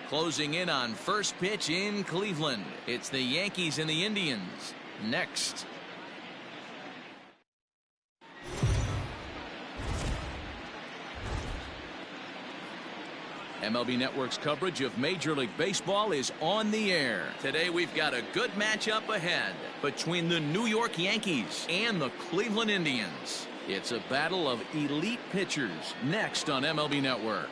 Closing in on first pitch in Cleveland. It's the Yankees and the Indians. Next. MLB Network's coverage of Major League Baseball is on the air. Today we've got a good matchup ahead between the New York Yankees and the Cleveland Indians. It's a battle of elite pitchers next on MLB Network.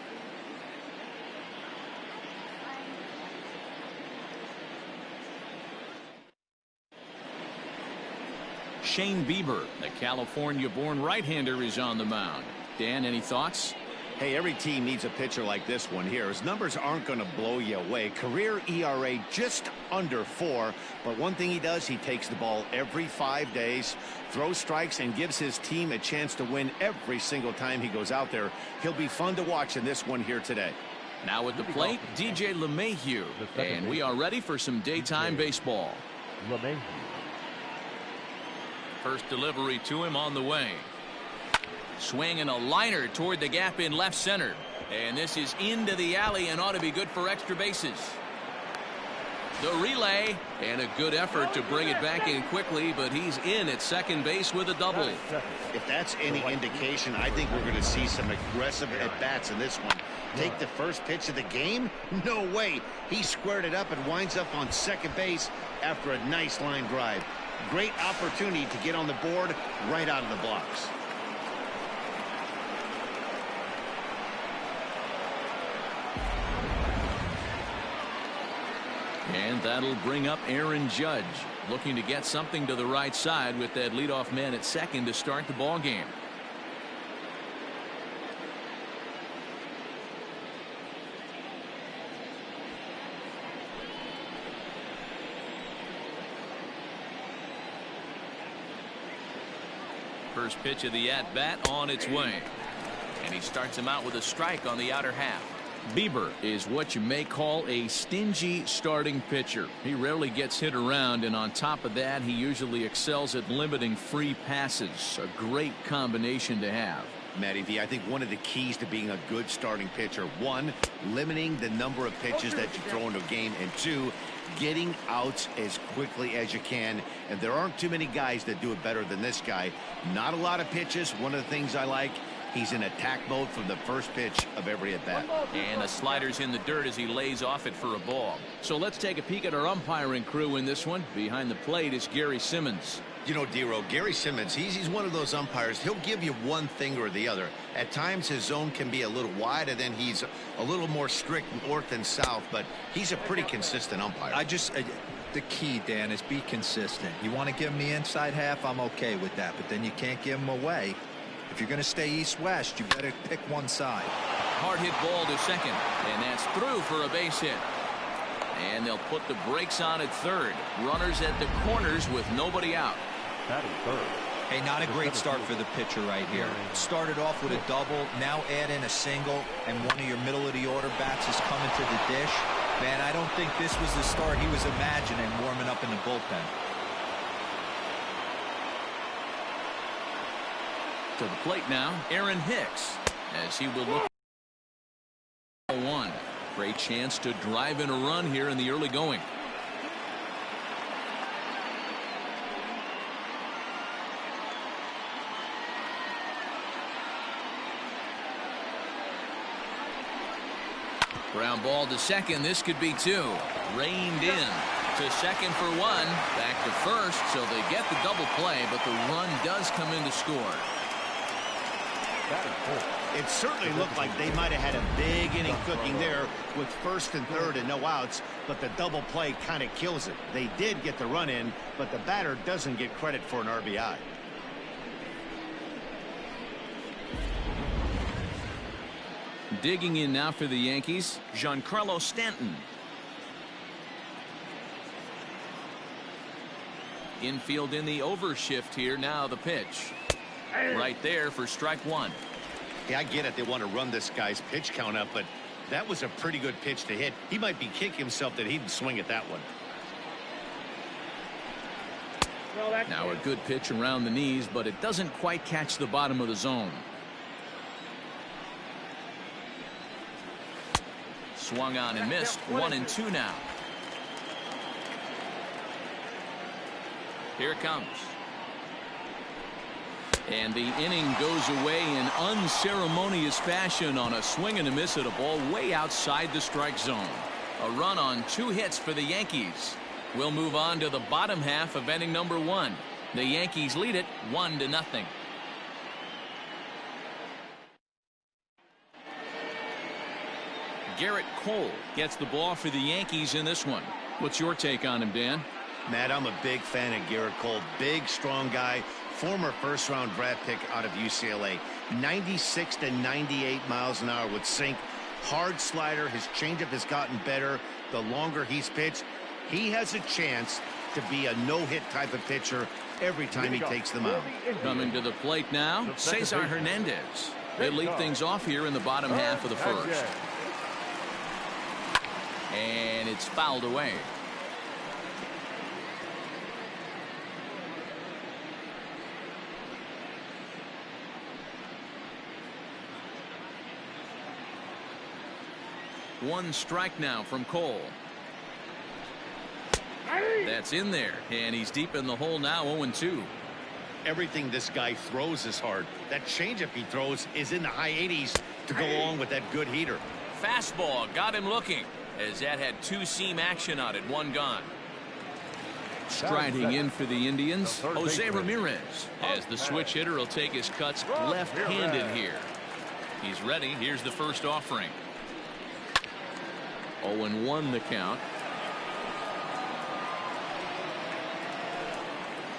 Shane Bieber, the California-born right-hander, is on the mound. Dan, any thoughts? Hey, every team needs a pitcher like this one here. His numbers aren't going to blow you away. Career ERA just under 4. But one thing he does, he takes the ball every 5 days, throws strikes, and gives his team a chance to win every single time he goes out there. He'll be fun to watch in this one here today. Now at the plate, DJ LeMahieu. And we are ready for some daytime baseball. LeMahieu. First delivery to him on the way. Swinging a liner toward the gap in left center. And this is into the alley and ought to be good for extra bases. The relay and a good effort to bring it back in quickly, but he's in at second base with a double. If that's any indication, I think we're going to see some aggressive at-bats in this one. Take the first pitch of the game? No way. He squared it up and winds up on second base after a nice line drive. Great opportunity to get on the board right out of the blocks. And that'll bring up Aaron Judge, looking to get something to the right side with that leadoff man at second to start the ball game. First pitch of the at-bat on its way. And he starts him out with a strike on the outer half. Bieber is what you may call a stingy starting pitcher. He rarely gets hit around, and on top of that, he usually excels at limiting free passes. A great combination to have. Matty V, I think one of the keys to being a good starting pitcher, one, limiting the number of pitches that you throw into a game, and two, getting outs as quickly as you can. And there aren't too many guys that do it better than this guy. Not a lot of pitches. One of the things I like, he's in attack mode from the first pitch of every at-bat. And the slider's in the dirt as he lays off it for a ball. So let's take a peek at our umpiring crew in this one. Behind the plate is Gary Simmons. You know, D-Row, Gary Simmons, he's one of those umpires. He'll give you one thing or the other. At times his zone can be a little wide, and then he's a little more strict north and south, but he's a pretty consistent umpire. The key, Dan, is be consistent. You want to give him the inside half, I'm okay with that, but then you can't give him away. If you're going to stay east-west, you better pick one side. Hard hit ball to second, and that's through for a base hit. And they'll put the brakes on at third. Runners at the corners with nobody out. Hey, not a great start for the pitcher right here. Started off with a double, now add in a single, and one of your middle-of-the-order bats is coming to the dish. Man, I don't think this was the start he was imagining warming up in the bullpen. To the plate now, Aaron Hicks, as he will look for one. Great chance to drive in a run here in the early going. Ground ball to second. This could be two. Reined in to second for one. Back to first, so they get the double play, but the run does come in to score. It certainly looked like they might have had a big inning cooking there with first and third and no outs, but the double play kind of kills it. They did get the run in, but the batter doesn't get credit for an RBI. Digging in now for the Yankees, Giancarlo Stanton. Infield in the overshift here. Now the pitch. Right there for strike one. Yeah, I get it. They want to run this guy's pitch count up, but that was a pretty good pitch to hit. He might be kicking himself that he didn't swing at that one. Now a good pitch around the knees, but it doesn't quite catch the bottom of the zone. Swung on and missed. 1-2 now. Here it comes. And the inning goes away in unceremonious fashion on a swing and a miss at a ball way outside the strike zone. A run on 2 hits for the Yankees. We'll move on to the bottom half of inning number 1. The Yankees lead it 1-0. Garrett Cole gets the ball for the Yankees in this one. What's your take on him, Dan? Matt, I'm a big fan of Garrett Cole. Big, strong guy. Former first-round draft pick out of UCLA. 96 to 98 miles an hour with sink. Hard slider. His changeup has gotten better the longer he's pitched. He has a chance to be a no-hit type of pitcher every time he takes the mound. Coming to the plate now, Cesar Hernandez. They lead things off here in the bottom half of the first. And it's fouled away. One strike now from Cole. That's in there, and he's deep in the hole now. 0-2. Everything this guy throws is hard. That changeup he throws is in the high 80s to go along with that good heater. Fastball got him looking, as that had 2-seam action on it. 1 gone. Striding in for the Indians, Jose Ramirez, as the switch hitter will take his cuts left-handed here. He's ready. Here's the first offering. 0-1 the count.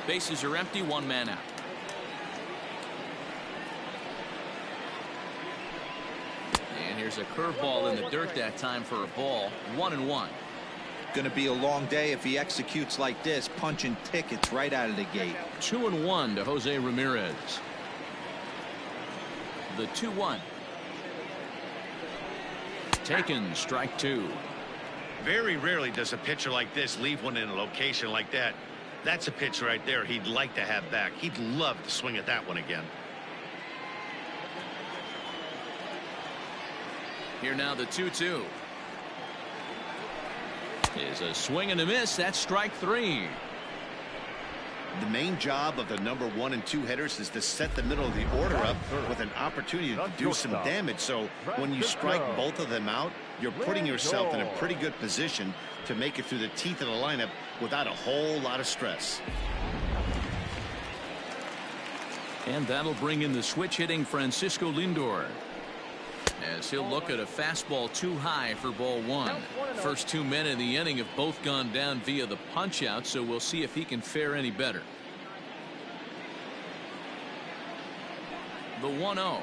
Bases are empty. 1 man out. And here's a curveball in the dirt that time for a ball. 1-1. Going to be a long day if he executes like this, punching tickets right out of the gate. 2-1 to Jose Ramirez. The 2-1. Taken, strike 2. Very rarely does a pitcher like this leave one in a location like that. That's a pitch right there he'd like to have back. He'd love to swing at that one again. Here now the 2-2. Is a swing and a miss. That's strike 3. The main job of the number 1 and 2 hitters is to set the middle of the order up with an opportunity to do some damage. So when you strike both of them out, you're putting yourself in a pretty good position to make it through the teeth of the lineup without a whole lot of stress. And that'll bring in the switch hitting Francisco Lindor, as he'll look at a fastball too high for ball 1. First 2 men in the inning have both gone down via the punch out, so we'll see if he can fare any better. The 1-0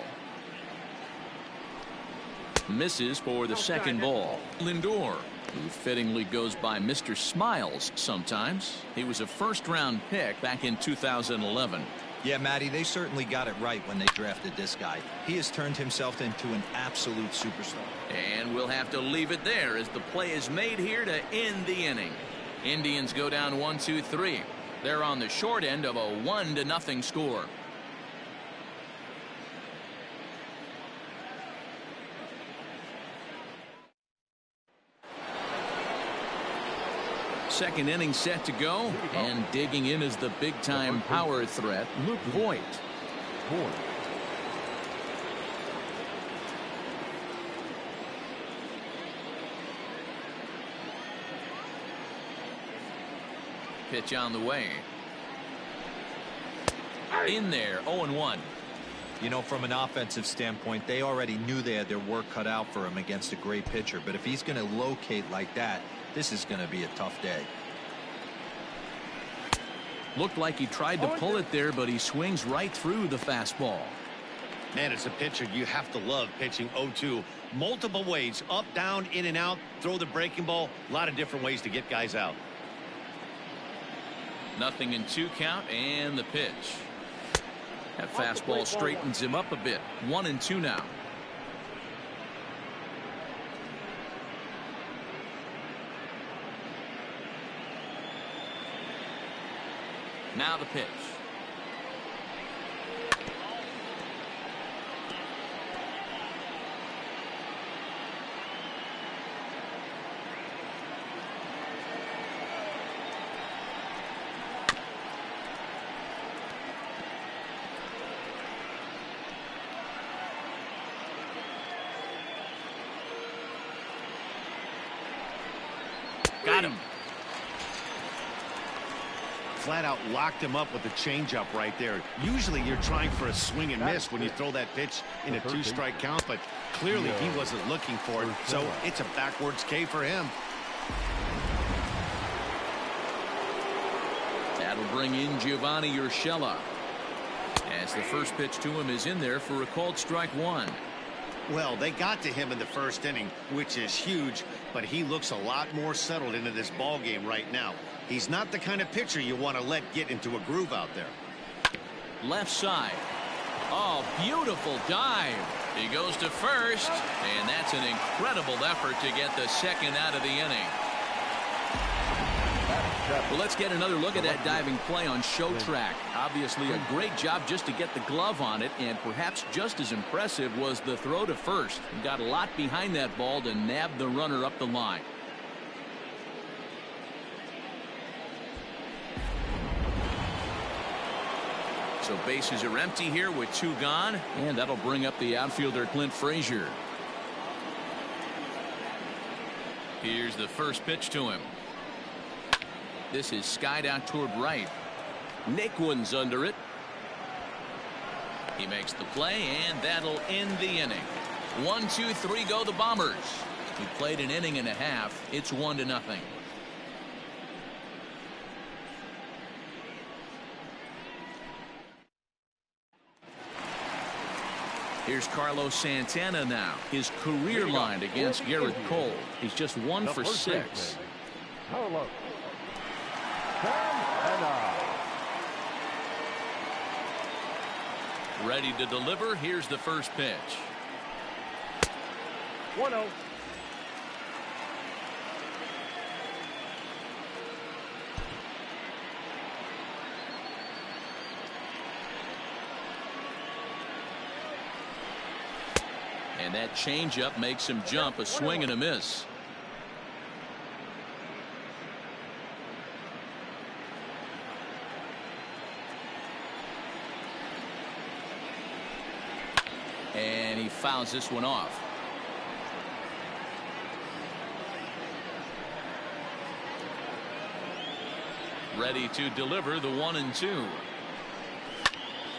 misses for the second ball. Lindor, who fittingly goes by Mr. Smiles sometimes. He was a first-round pick back in 2011. Yeah, Matty, they certainly got it right when they drafted this guy. He has turned himself into an absolute superstar. And we'll have to leave it there as the play is made here to end the inning. Indians go down 1-2-3. They're on the short end of a 1-0 score. Second inning set to go, and digging in is the big-time power threat, Luke Voit. Pitch on the way. In there, 0-1. You know, from an offensive standpoint, they already knew they had their work cut out for him against a great pitcher. But if he's going to locate like that, this is going to be a tough day. Looked like he tried to pull it there, but he swings right through the fastball. Man, as a pitcher, you have to love pitching 0-2. Multiple ways, up, down, in and out, throw the breaking ball. A lot of different ways to get guys out. 0-2 count, and the pitch. That fastball straightens him up a bit. 1-2 now. Now the pitch. Got him. Flat out locked him up with the changeup right there. Usually you're trying for a swing and miss when you throw that pitch in a 2-strike count, but clearly he wasn't looking for it, so it's a backwards K for him. That'll bring in Giovanni Urshela, as the first pitch to him is in there for a called strike one. Well, they got to him in the first inning, which is huge, but he looks a lot more settled into this ball game right now. He's not the kind of pitcher you want to let get into a groove out there. Left side. Oh, beautiful dive. He goes to first, and that's an incredible effort to get the second out of the inning. Well, let's get another look at that diving play on show track. Obviously a great job just to get the glove on it, and perhaps just as impressive was the throw to first. He got a lot behind that ball to nab the runner up the line. So bases are empty here with 2 gone, and that'll bring up the outfielder Clint Frazier. Here's the first pitch to him. This is skied out toward right. Naquin's under it. He makes the play, and that'll end the inning. 1, 2, 3 go the Bombers. He played an inning and a half. It's 1-0. Here's Carlos Santana now. His career line against Garrett Cole. He's just 1 for 6. Carlos Santana. Ready to deliver. Here's the first pitch. 1-0. And that changeup makes him jump. A swing and a miss. And he fouls this one off. Ready to deliver the 1-2.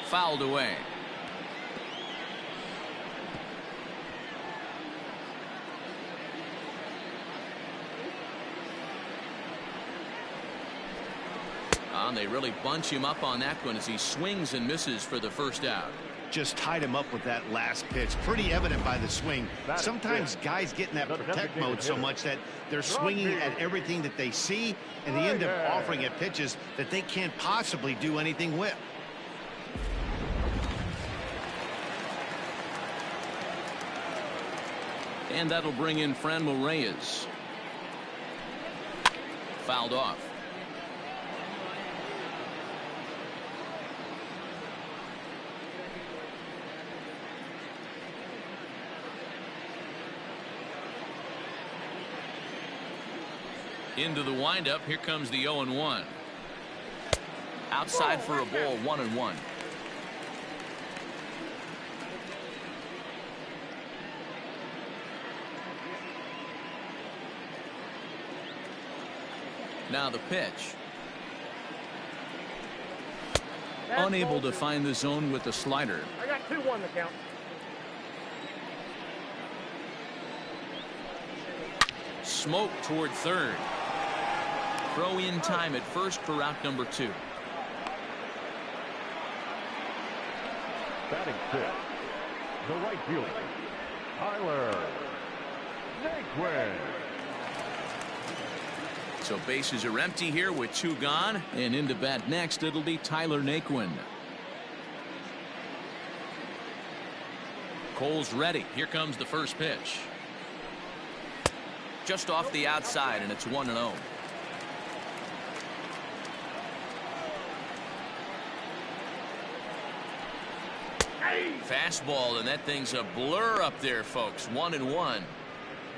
Fouled away. And they really bunch him up on that one as he swings and misses for the first out. Just tied him up with that last pitch. Pretty evident by the swing. Sometimes guys get in that protect mode so much that they're swinging at everything that they see, and they end up offering at pitches that they can't possibly do anything with. And that'll bring in Franmil Reyes. Fouled off. Into the windup. Here comes the 0-1. Outside for a ball. 1-1. Now the pitch. Unable to find the zone with the slider. I got 2-1 the count. Smoke toward third. Throw in time at first for out number 2. Batting fifth, the right fielder, Tyler Naquin. So bases are empty here with 2 gone, and into bat next it'll be Tyler Naquin. Cole's ready. Here comes the first pitch. Just off the outside, and it's 1-0. Fastball, and that thing's a blur up there, folks. 1-1.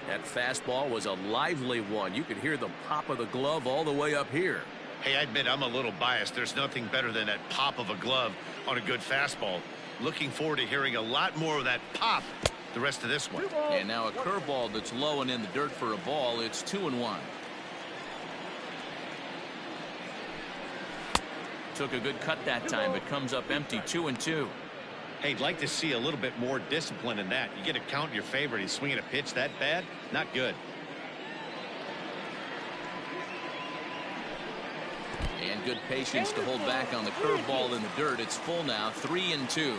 That fastball was a lively one. You could hear the pop of the glove all the way up here. Hey, I admit I'm a little biased. There's nothing better than that pop of a glove on a good fastball. Looking forward to hearing a lot more of that pop the rest of this one. And now a curveball that's low and in the dirt for a ball. It's 2-1. Took a good cut that time, but comes up empty. 2-2. Hey, I'd like to see a little bit more discipline in that. You get a count in your favor. He's swinging a pitch that bad. Not good. And good patience to hold back on the curveball in the dirt. It's full now. 3-2.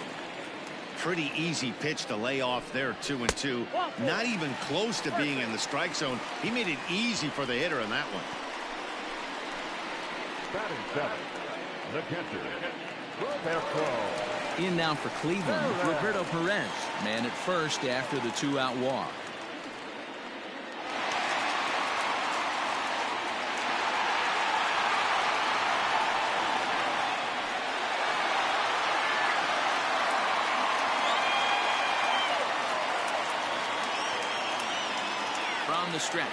Pretty easy pitch to lay off there. 2-2. Not even close to being in the strike zone. He made it easy for the hitter in that one. Batting seven, the catcher, Roberto. In now for Cleveland, Roberto Perez. Man at first after the 2-out walk. From the stretch.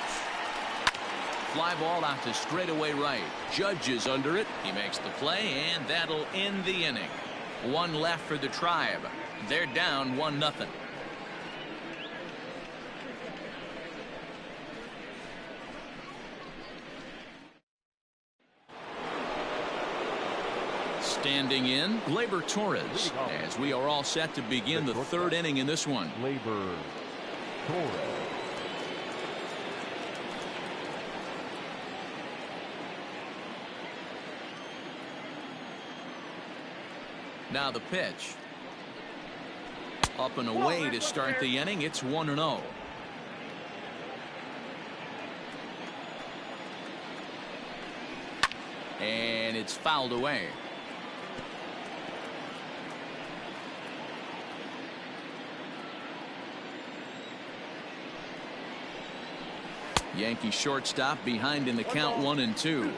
Fly ball out to straightaway right. Judge is under it. He makes the play, and that'll end the inning. One left for the Tribe. They're down 1-0. Standing in, Gleyber Torres, as we are all set to begin the third inning in this one. Gleyber Torres. Now the pitch. Up and away to start the inning. It's 1-0. And it's fouled away. Yankee shortstop behind in the count. 1-2.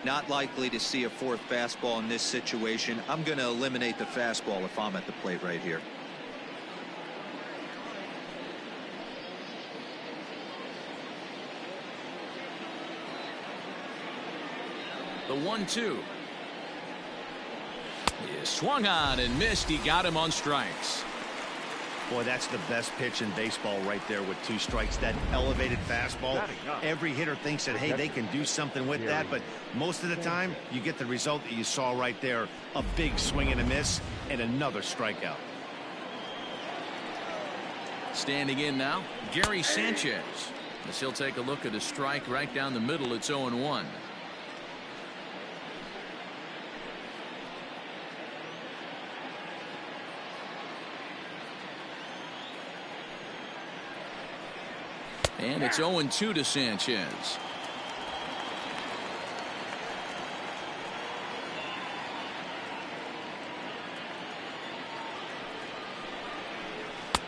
Not likely to see a fourth fastball in this situation. I'm going to eliminate the fastball if I'm at the plate right here. The 1-2. He swung on and missed. He got him on strikes. Boy, that's the best pitch in baseball right there with 2 strikes. That elevated fastball. Every hitter thinks that, hey, they can do something with that, but most of the time you get the result that you saw right there. A big swing and a miss and another strikeout. Standing in now, Gary Sanchez. As he'll take a look at a strike right down the middle. It's 0-1. And it's 0-2 to Sanchez.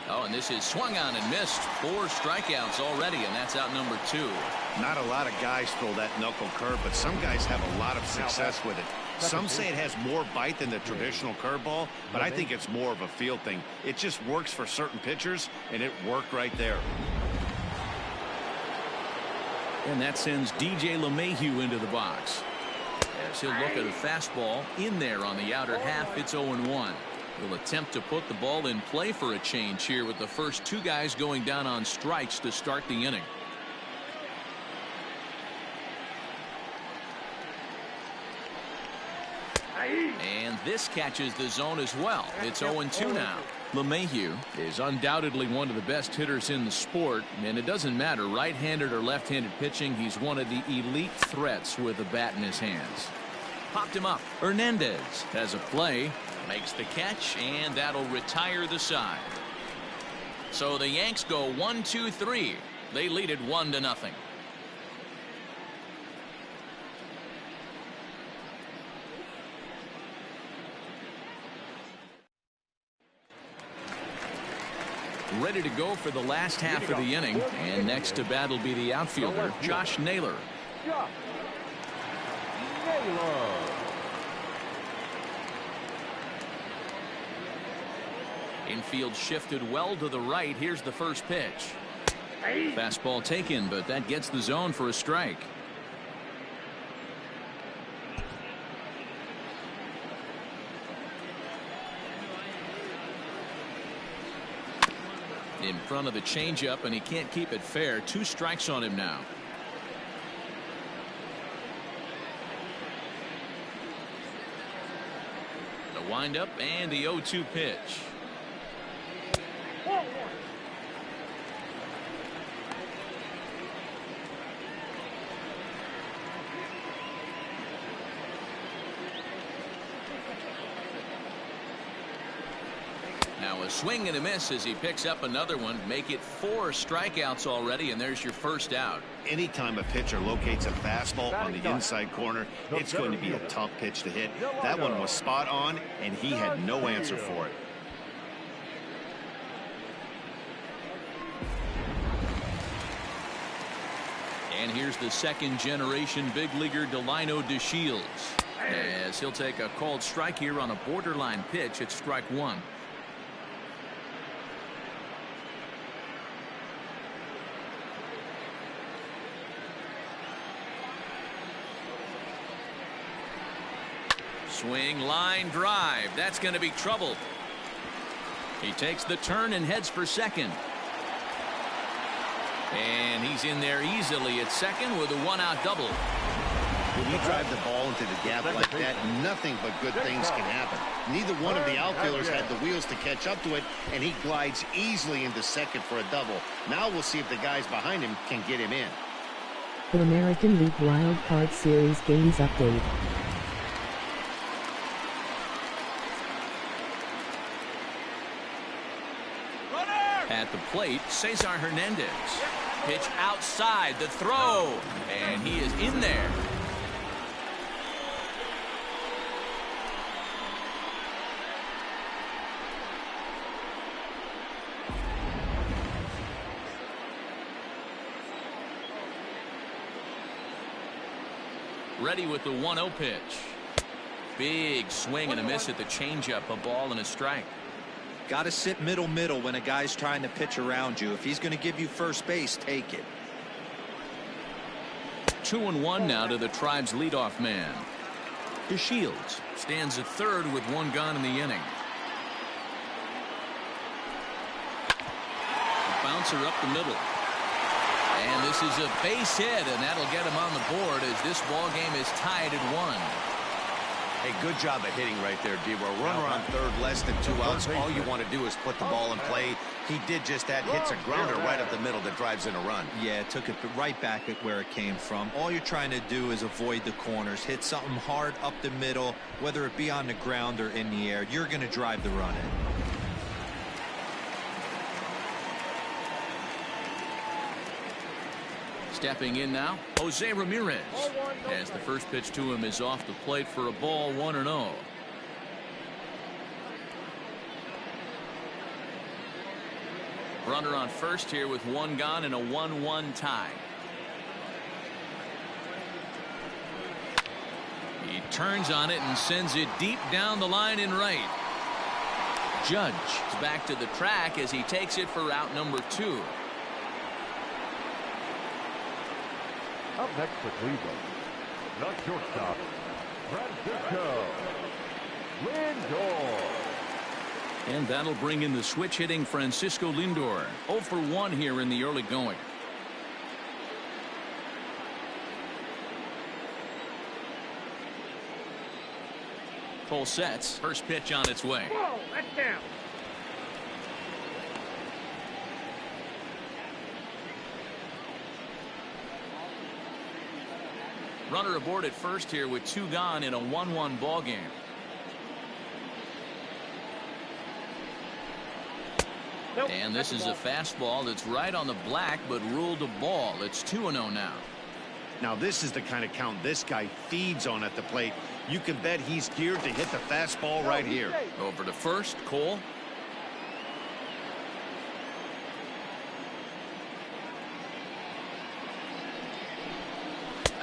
Oh, and this is swung on and missed. 4 strikeouts already, and that's out number 2. Not a lot of guys throw that knuckle curve, but some guys have a lot of success with it. Some say it has more bite than the traditional curveball, but I think it's more of a feel thing. It just works for certain pitchers, and it worked right there. And that sends DJ LeMahieu into the box. As he'll look at a fastball in there on the outer half. It's 0-1. He'll attempt to put the ball in play for a change here with the first 2 guys going down on strikes to start the inning. And this catches the zone as well. It's 0-2 now. LeMahieu is undoubtedly one of the best hitters in the sport, and it doesn't matter right-handed or left-handed pitching. He's one of the elite threats with a bat in his hands. Popped him up. Hernandez has a play, makes the catch, and that'll retire the side. So the Yanks go 1-2-3. They lead it 1-0. Ready to go for the last half of the inning, and next to bat will be the outfielder Josh Naylor. Infield shifted well to the right. Here's the first pitch. Fastball taken, but that gets the zone for a strike. In front of the changeup, and he can't keep it fair. 2 strikes on him now. The windup and the 0-2 pitch. Now a swing and a miss as he picks up another one. Make it 4 strikeouts already, and there's your first out. Anytime a pitcher locates a fastball on the inside corner, it's going to be a tough pitch to hit. That one was spot on, and he had no answer for it. And here's the second generation big leaguer Delino DeShields, as he'll take a called strike here on a borderline pitch at strike 1. Swing, line drive. That's going to be trouble. He takes the turn and heads for second. And he's in there easily at second with a 1-out double. When you drive the ball into the gap like that, nothing but good things can happen. Neither one of the outfielders had the wheels to catch up to it, and he glides easily into second for a double. Now we'll see if the guys behind him can get him in. The American League Wild Card Series games update. At the plate, Cesar Hernandez. Pitch outside, the throw, and he is in there. Ready with the 1-0 pitch. Big swing and a miss at the changeup, a ball and a strike. Got to sit middle when a guy's trying to pitch around you. If he's going to give you first base, take it. 2-1 now to the Tribe's leadoff man. DeShields stands at third with 1 gone in the inning. Bouncer up the middle. And this is a base hit, and that'll get him on the board as this ball game is tied at 1. Hey, good job of hitting right there, D-Row. Runner on third, less than 2 outs. All you want to do is put the ball in play. He did just that. Hits a grounder right up the middle that drives in a run. Yeah, it took it right back at where it came from. All you're trying to do is avoid the corners. Hit something hard up the middle, whether it be on the ground or in the air. You're going to drive the run in. Stepping in now, Jose Ramirez, as the first pitch to him is off the plate for a ball, 1-0. Runner on first here with 1 gone and a 1-1 tie. He turns on it and sends it deep down the line in right. Judge is back to the track as he takes it for out number 2. Up next for Cleveland, the shortstop, Francisco Lindor. And that'll bring in the switch hitting Francisco Lindor. 0 for 1 here in the early going. Full sets. First pitch on its way. Whoa, that's down. Runner aboard at first here with 2 gone in a 1-1 ball game. Nope, And this is a fastball that's right on the black but ruled a ball. It's 2-0 now. Now this is the kind of count this guy feeds on at the plate. You can bet he's geared to hit the fastball right here. Over to first, Cole.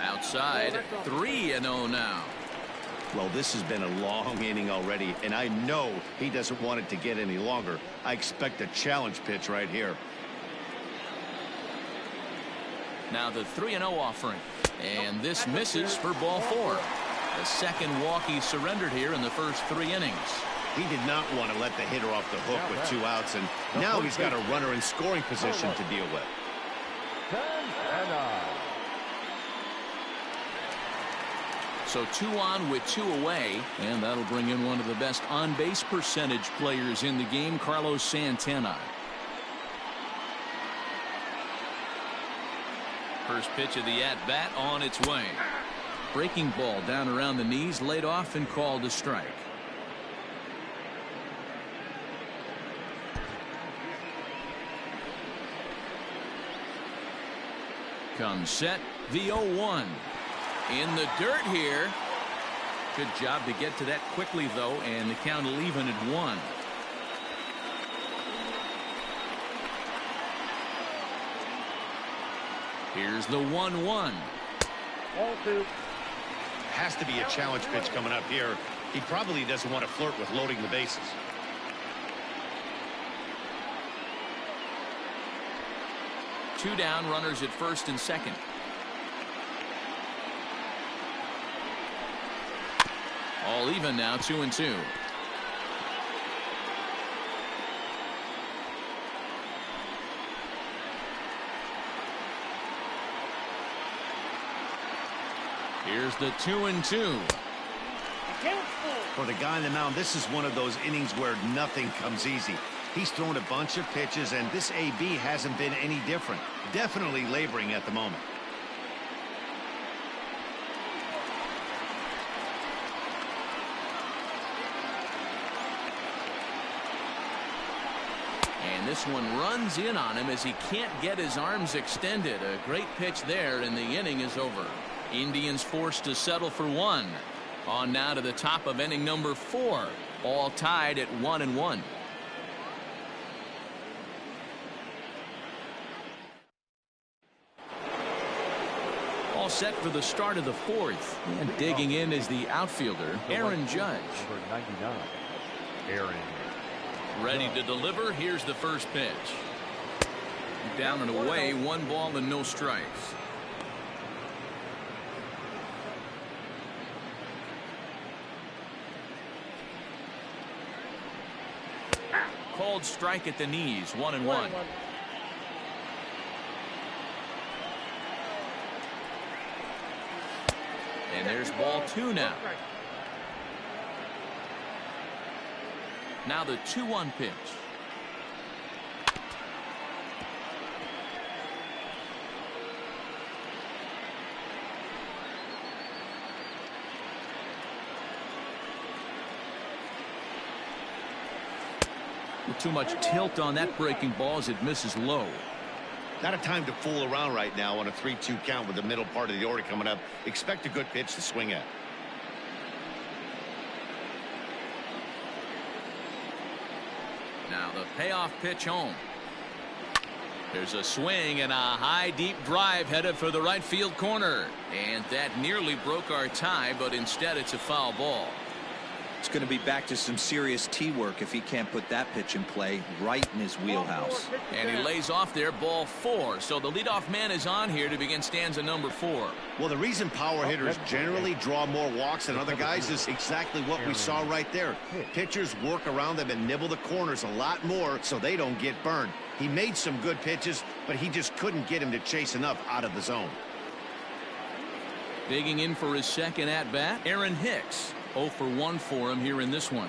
Outside, 3-0 now. Well, this has been a long inning already, and I know he doesn't want it to get any longer. I expect a challenge pitch right here. Now the 3-0 offering, and this misses for ball 4. The second walk he surrendered here in the first 3 innings. He did not want to let the hitter off the hook with 2 outs, and now he's got a runner in scoring position to deal with. 10-9. So 2 on with 2 away, and that'll bring in one of the best on-base percentage players in the game, Carlos Santana. First pitch of the at-bat on its way. Breaking ball down around the knees, laid off and called a strike. Comes set, the 0-1. In the dirt here. Good job to get to that quickly, though, and the count will even at 1. Here's the 1-1. Ball 2. Has to be a challenge pitch coming up here. He probably doesn't want to flirt with loading the bases. Two down, runners at first and second. All even now, 2-2. Here's the 2-2. For the guy on the mound, this is one of those innings where nothing comes easy. He's thrown a bunch of pitches, and this AB hasn't been any different. Definitely laboring at the moment. And this one runs in on him as he can't get his arms extended. A great pitch there, and the inning is over. Indians forced to settle for 1. On now to the top of inning number 4. All tied at 1-1. All set for the start of the 4th. And digging in is the outfielder, Aaron Judge. Number 99, Aaron. Ready to deliver. Here's the first pitch. Down and away, 1 ball and no strikes. Called strike at the knees, 1-1. And there's ball 2 now. Now the 2-1 pitch. With too much tilt on that breaking ball as it misses low. Not a time to fool around right now on a 3-2 count with the middle part of the order coming up. Expect a good pitch to swing at. Now the payoff pitch home. There's a swing and a high deep drive headed for the right field corner. And that nearly broke our tie, but instead it's a foul ball. It's going to be back to some serious tee work if he can't put that pitch in play right in his wheelhouse. And he lays off there, ball 4. So the leadoff man is on here to begin stanza number 4. Well, the reason power hitters generally draw more walks than other guys is exactly what we saw right there. Pitchers work around them and nibble the corners a lot more so they don't get burned. He made some good pitches, but he just couldn't get him to chase enough out of the zone. Digging in for his second at-bat, Aaron Hicks. 0 for 1 for him here in this one.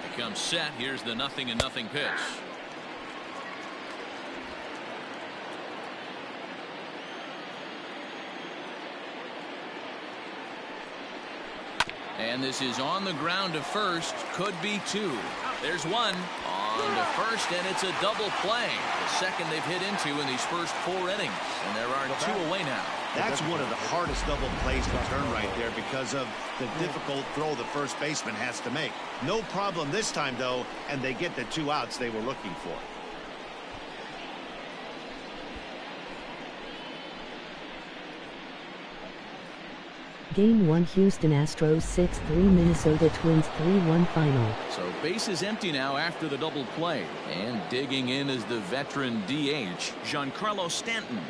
He comes set. Here's the 0-0 pitch. And this is on the ground to first. Could be 2. There's 1 on to first, and it's a double play. The second they've hit into in these first 4 innings. And there are 2 away now. That's one of the hardest double plays to turn right there because of the difficult throw the first baseman has to make. No problem this time, though, and they get the 2 outs they were looking for. Game 1, Houston Astros 6-3, Minnesota Twins 3-1 final. So base is empty now after the double play. And digging in is the veteran DH, Giancarlo Stanton.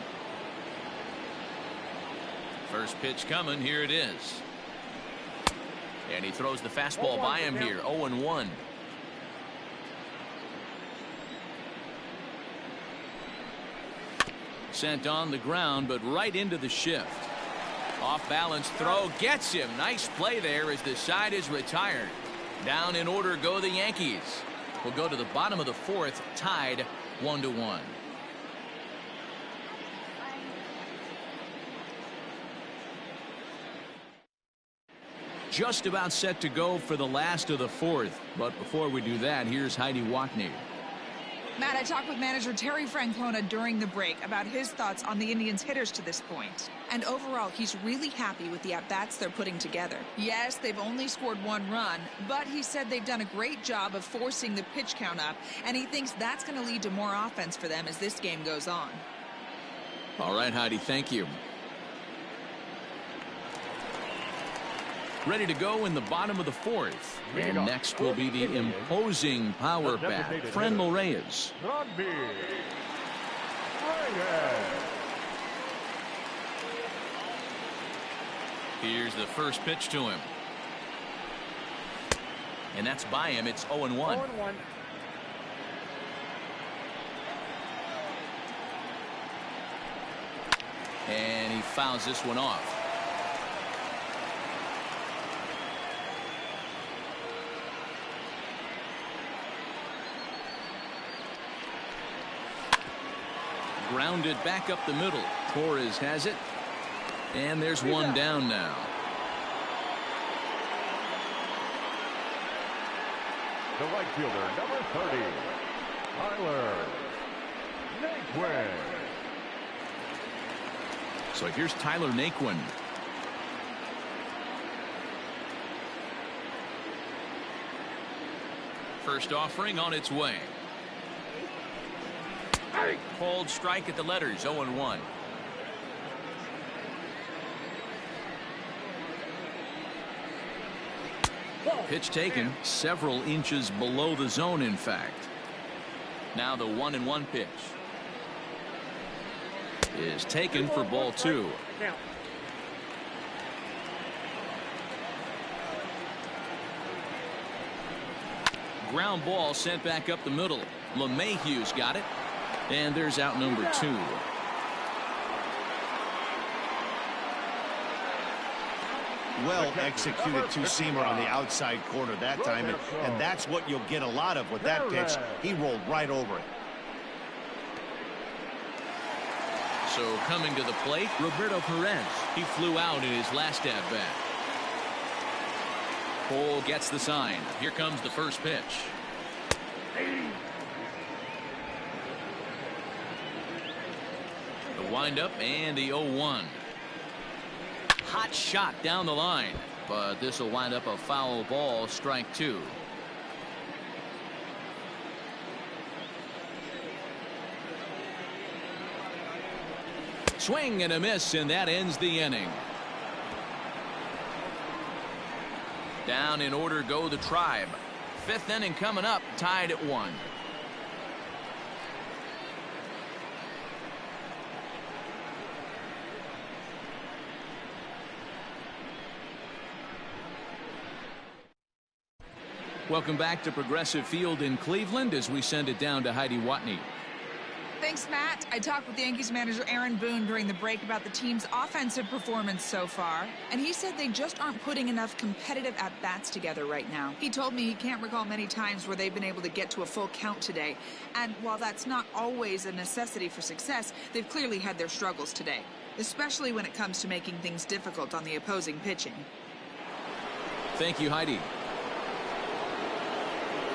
First pitch coming. Here it is. And he throws the fastball by him here. 0-1. Sent on the ground, but right into the shift. Off balance throw gets him. Nice play there as the side is retired. Down in order go the Yankees. We'll go to the bottom of the fourth, tied 1-1. Just about set to go for the last of the fourth. But before we do that, here's Heidi Watney. Matt, I talked with manager Terry Francona during the break about his thoughts on the Indians' hitters to this point. And overall, he's really happy with the at-bats they're putting together. Yes, they've only scored 1 run, but he said they've done a great job of forcing the pitch count up, and he thinks that's going to lead to more offense for them as this game goes on. All right, Heidi, thank you. Ready to go in the bottom of the fourth. And next will be the imposing power bat, Franmil Reyes. Here's the first pitch to him. And that's by him. It's 0-1. And he fouls this one off. Grounded back up the middle. Torres has it. And there's one down now. The right fielder, number 30, Tyler Naquin. So here's Tyler Naquin. First offering on its way. Cold strike at the letters, 0-1. Pitch taken several inches below the zone, in fact. Now the 1-1 pitch is taken for ball 2. Ground ball sent back up the middle. LeMahieu's got it. And there's out number 2. Well executed two-seamer on the outside corner that time, and that's what you'll get a lot of with that pitch. He rolled right over it. So coming to the plate, Roberto Perez. He flew out in his last at-bat. Cole gets the sign. Here comes the first pitch. The windup and the 0-1. Hot shot down the line, but this will wind up a foul ball, strike 2. Swing and a miss, and that ends the inning. Down in order go the Tribe. 5th inning coming up, tied at 1. Welcome back to Progressive Field in Cleveland as we send it down to Heidi Watney. Thanks, Matt. I talked with Yankees manager Aaron Boone during the break about the team's offensive performance so far, and he said they just aren't putting enough competitive at-bats together right now. He told me he can't recall many times where they've been able to get to a full count today, and while that's not always a necessity for success, they've clearly had their struggles today, especially when it comes to making things difficult on the opposing pitching. Thank you, Heidi.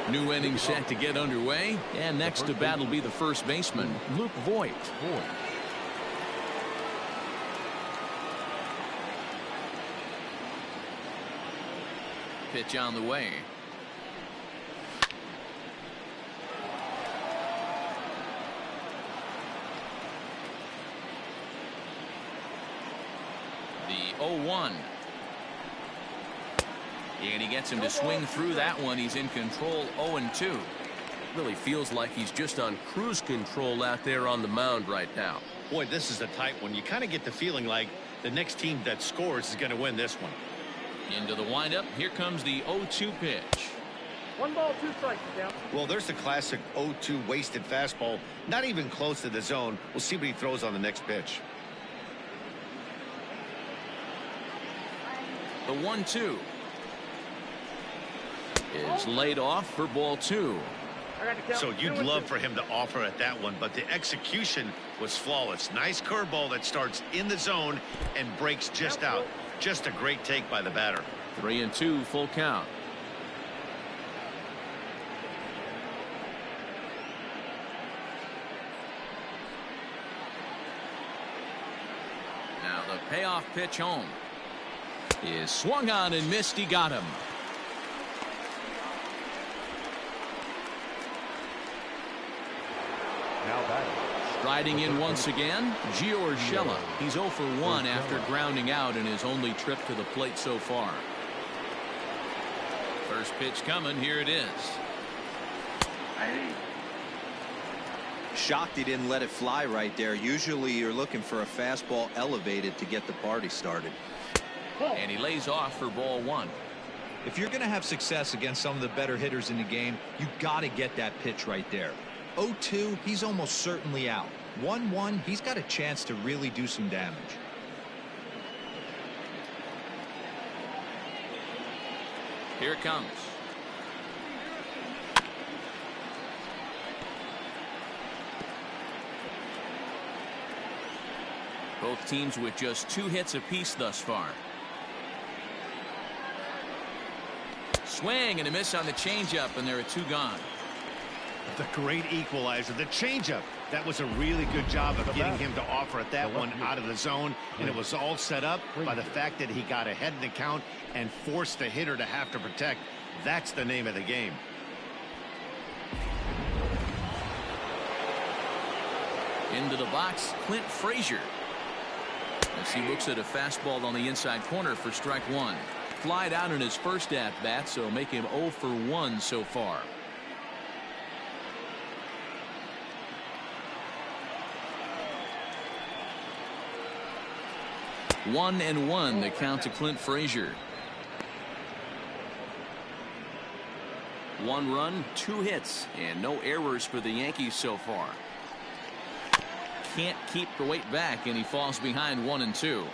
New inning set to get underway, and next to bat will be the first baseman, Luke Voigt. Pitch on the way. The 0-1. And he gets him to swing through that one. He's in control, 0-2. Really feels like he's just on cruise control out there on the mound right now. Boy, this is a tight one. You kind of get the feeling like the next team that scores is going to win this one. Into the windup. Here comes the 0-2 pitch. 1 ball, 2 strikes. Down. Well, there's the classic 0-2 wasted fastball. Not even close to the zone. We'll see what he throws on the next pitch. The 1-2 is laid off for ball 2. So you'd love for him to offer at that one, but the execution was flawless. Nice curveball that starts in the zone and breaks just out. Just a great take by the batter. 3-2 full count. Now the payoff pitch home is swung on and missed. He got him. Now batting. Striding in once again, Gio Urshela. He's 0 for 1 after grounding out in his only trip to the plate so far. First pitch coming. Here it is. Shocked he didn't let it fly right there. Usually you're looking for a fastball elevated to get the party started. And he lays off for ball 1. If you're going to have success against some of the better hitters in the game, you got to get that pitch right there. 0-2, he's almost certainly out. 1-1, he's got a chance to really do some damage. Here it comes. Both teams with just 2 hits apiece thus far. Swing and a miss on the changeup, and there are 2 gone. The great equalizer, the changeup. That was a really good job of getting him to offer at that one out of the zone, and it was all set up by the fact that he got ahead in the count and forced the hitter to have to protect. That's the name of the game. Into the box, Clint Frazier. As he looks at a fastball on the inside corner for strike 1. Flied out in his first at-bat, so make him 0 for 1 so far. One and 1 the count to Clint Frazier. 1 run, 2 hits, and no errors for the Yankees so far. Can't keep the weight back, and he falls behind 1-2.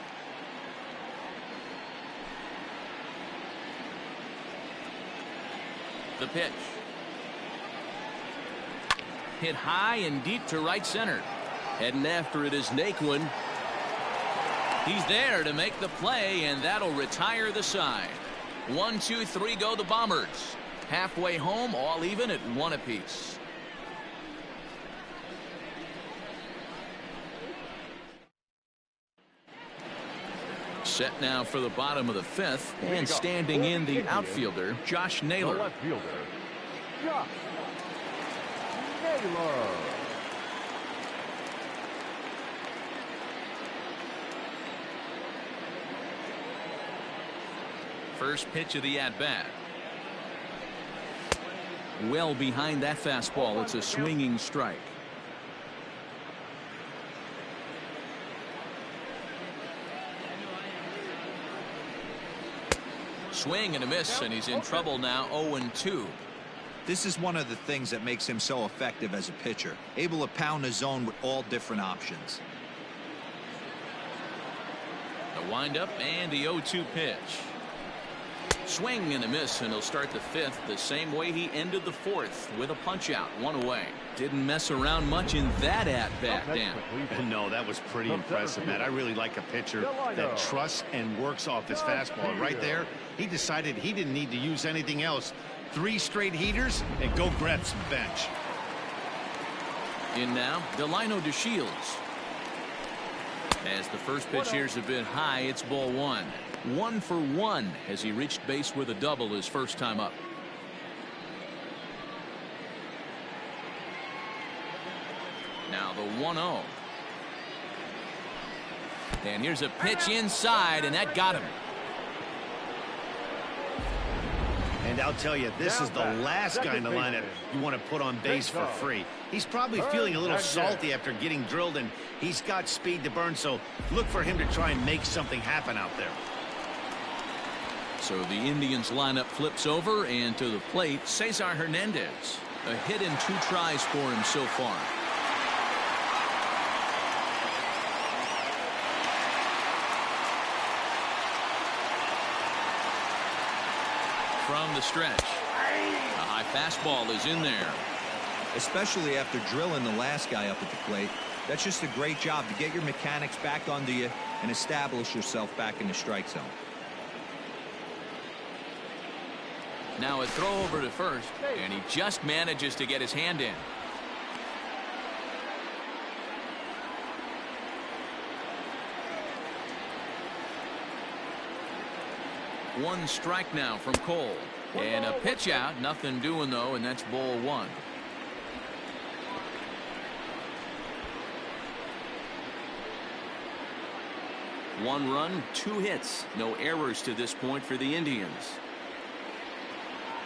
The pitch. Hit high and deep to right center. Heading after it is Naquin. He's there to make the play, and that'll retire the side. 1, 2, 3 go the Bombers. Halfway home, all even at 1 apiece. Set now for the bottom of the 5th, and standing in the outfielder, Josh Naylor. The left fielder, Josh Naylor. First pitch of the at-bat. Well behind that fastball. It's a swinging strike. Swing and a miss, and he's in trouble now. 0-2. This is one of the things that makes him so effective as a pitcher. Able to pound the zone with all different options. The windup and the 0-2 pitch. Swing and a miss, and he'll start the 5th the same way he ended the 4th, with a punch out, 1 away. Didn't mess around much in that at-bat, Dan. No, that was pretty impressive, Matt. I really like a pitcher that trusts and works off his fastball. Right there, he decided he didn't need to use anything else. 3 straight heaters and go grab some bench. In now, Delino DeShields. As the first pitch here's a bit high, it's ball 1. 1 for 1 as he reached base with a double his first time up. Now the 1-0. And here's a pitch inside, and that got him. And I'll tell you, this is the last guy in the lineup you want to put on base for free. He's probably feeling a little salty after getting drilled, and he's got speed to burn, so look for him to try and make something happen out there. So the Indians lineup flips over, and to the plate, Cesar Hernandez. A hit in 2 tries for him so far. from the stretch. A high fastball is in there. Especially after drilling the last guy up at the plate. That's just a great job to get your mechanics back onto you and establish yourself back in the strike zone. Now a throw over to first, and he just manages to get his hand in. One strike now from Cole. And a pitch out. Nothing doing, though, and that's ball one. One run, 2 hits. No errors to this point for the Indians.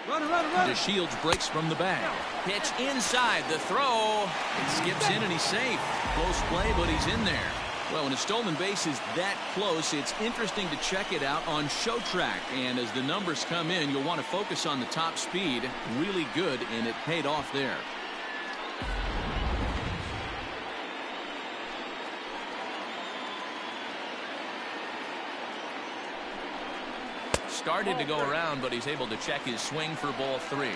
DeShields breaks from the bag. Pitch inside. The throw. It skips in, and he's safe. Close play, but he's in there. Well, when a stolen base is that close, it's interesting to check it out on Show Track. And as the numbers come in, you'll want to focus on the top speed. Really good, and it paid off there. Started to go around, but he's able to check his swing for ball 3.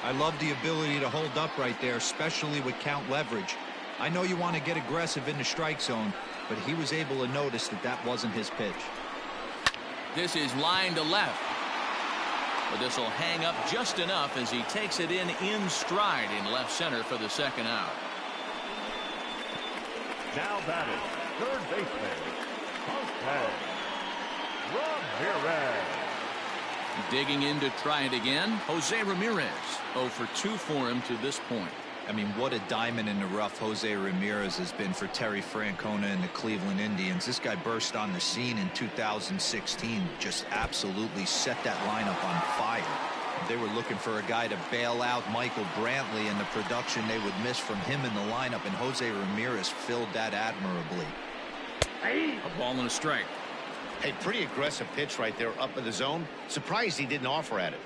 I love the ability to hold up right there, especially with count leverage. I know you want to get aggressive in the strike zone, but he was able to notice that that wasn't his pitch. This is line to left. But this will hang up just enough as he takes it in stride in left center for the second out. Now batting, third baseman, Ramirez. Digging in to try it again, Jose Ramirez. 0 for 2 for him to this point. I mean, what a diamond in the rough Jose Ramirez has been for Terry Francona and the Cleveland Indians. This guy burst on the scene in 2016, just absolutely set that lineup on fire. They were looking for a guy to bail out Michael Brantley and the production they would miss from him in the lineup, and Jose Ramirez filled that admirably. A ball and a strike. A pretty aggressive pitch right there up in the zone. Surprised he didn't offer at it.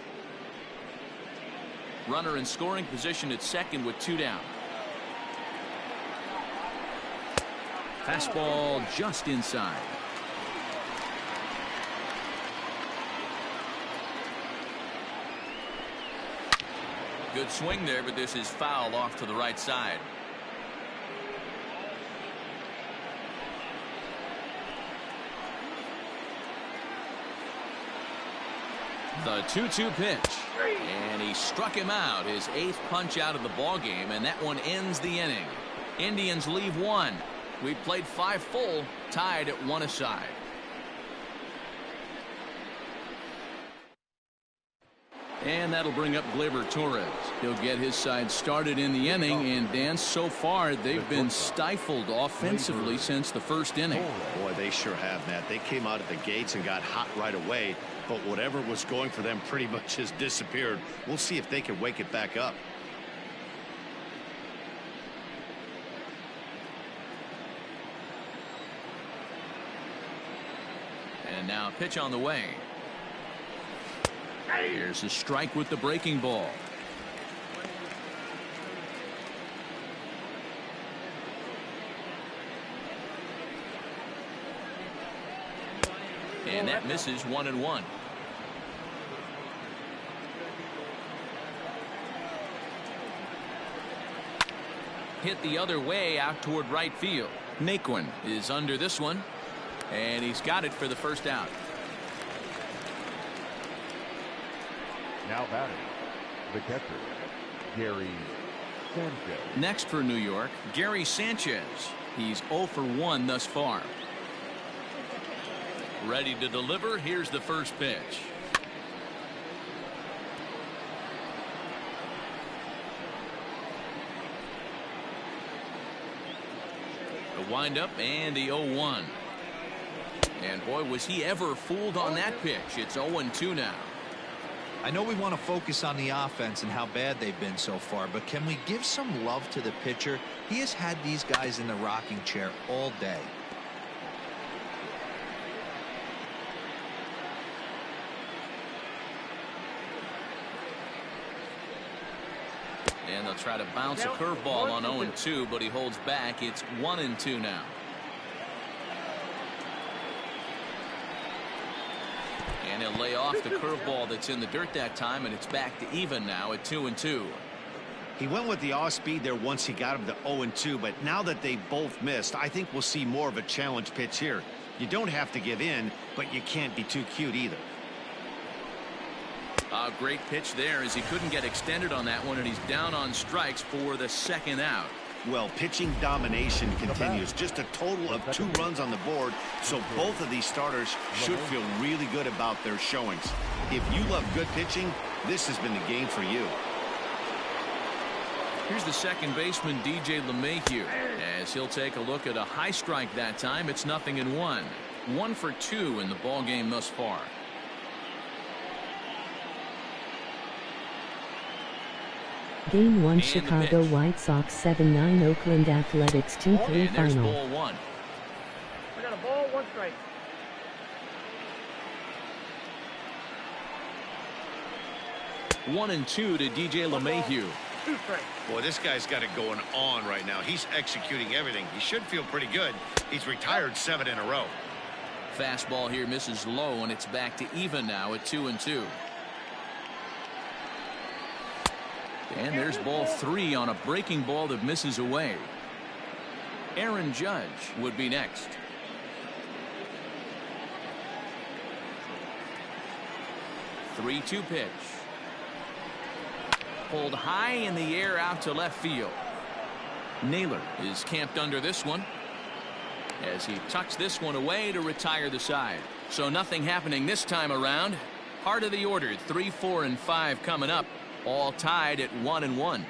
Runner in scoring position at second with 2 down. Fastball just inside. Good swing there, but this is foul off to the right side. The 2-2 pitch. And he struck him out, his 8th punch out of the ball game, and that one ends the inning. Indians leave 1. We played 5 full, tied at 1 aside. And that'll bring up Gleyber Torres. He'll get his side started in the inning, and Dan, so far they've been stifled offensively since the first inning. Boy, they sure have, Matt. They came out of the gates and got hot right away, but whatever was going for them pretty much has disappeared. We'll see if they can wake it back up. And now a pitch on the way. Here's a strike with the breaking ball. And that misses 1-1. Hit the other way out toward right field. Naquin is under this one, and he's got it for the first out. Now batting, the catcher, Gary Sanchez. Next for New York, Gary Sanchez. He's 0 for 1 thus far. Ready to deliver. Here's the first pitch. The windup and the 0-1. And boy, was he ever fooled on that pitch. It's 0-2 now. I know we want to focus on the offense and how bad they've been so far, but can we give some love to the pitcher? He has had these guys in the rocking chair all day. And they'll try to bounce a curveball on 0-2, but he holds back. It's 1-2 now. And he'll lay off the curveball that's in the dirt that time, and it's back to even now at 2-2. He went with the off speed there once he got him to 0-2, but now that they both missed, I think we'll see more of a challenge pitch here. You don't have to give in, but you can't be too cute either. A great pitch there as he couldn't get extended on that one, and he's down on strikes for the second out. Well, pitching domination continues. Just a total of 2 runs on the board, so both of these starters should feel really good about their showings. If you love good pitching, this has been the game for you. Here's the second baseman, DJ LeMahieu, as he'll take a look at a high strike that time. It's 0-1. 1 for 2 in the ball game thus far. Game 1 Chicago White Sox 7-9 Oakland Athletics 2-3 And there's final. ball 1. I got a ball, 1 strike. One and 2 to DJ LeMahieu. 2 strikes. Boy, this guy's got it going on right now. He's executing everything. He should feel pretty good. He's retired 7 in a row. Fastball here misses low, and it's back to even now at 2-2. And there's ball 3 on a breaking ball that misses away. Aaron Judge would be next. Three-two pitch. Pulled high in the air out to left field. Naylor is camped under this one as he tucks this one away to retire the side. So nothing happening this time around. Heart of the order, 3, 4, and 5 coming up. All tied at 1-1.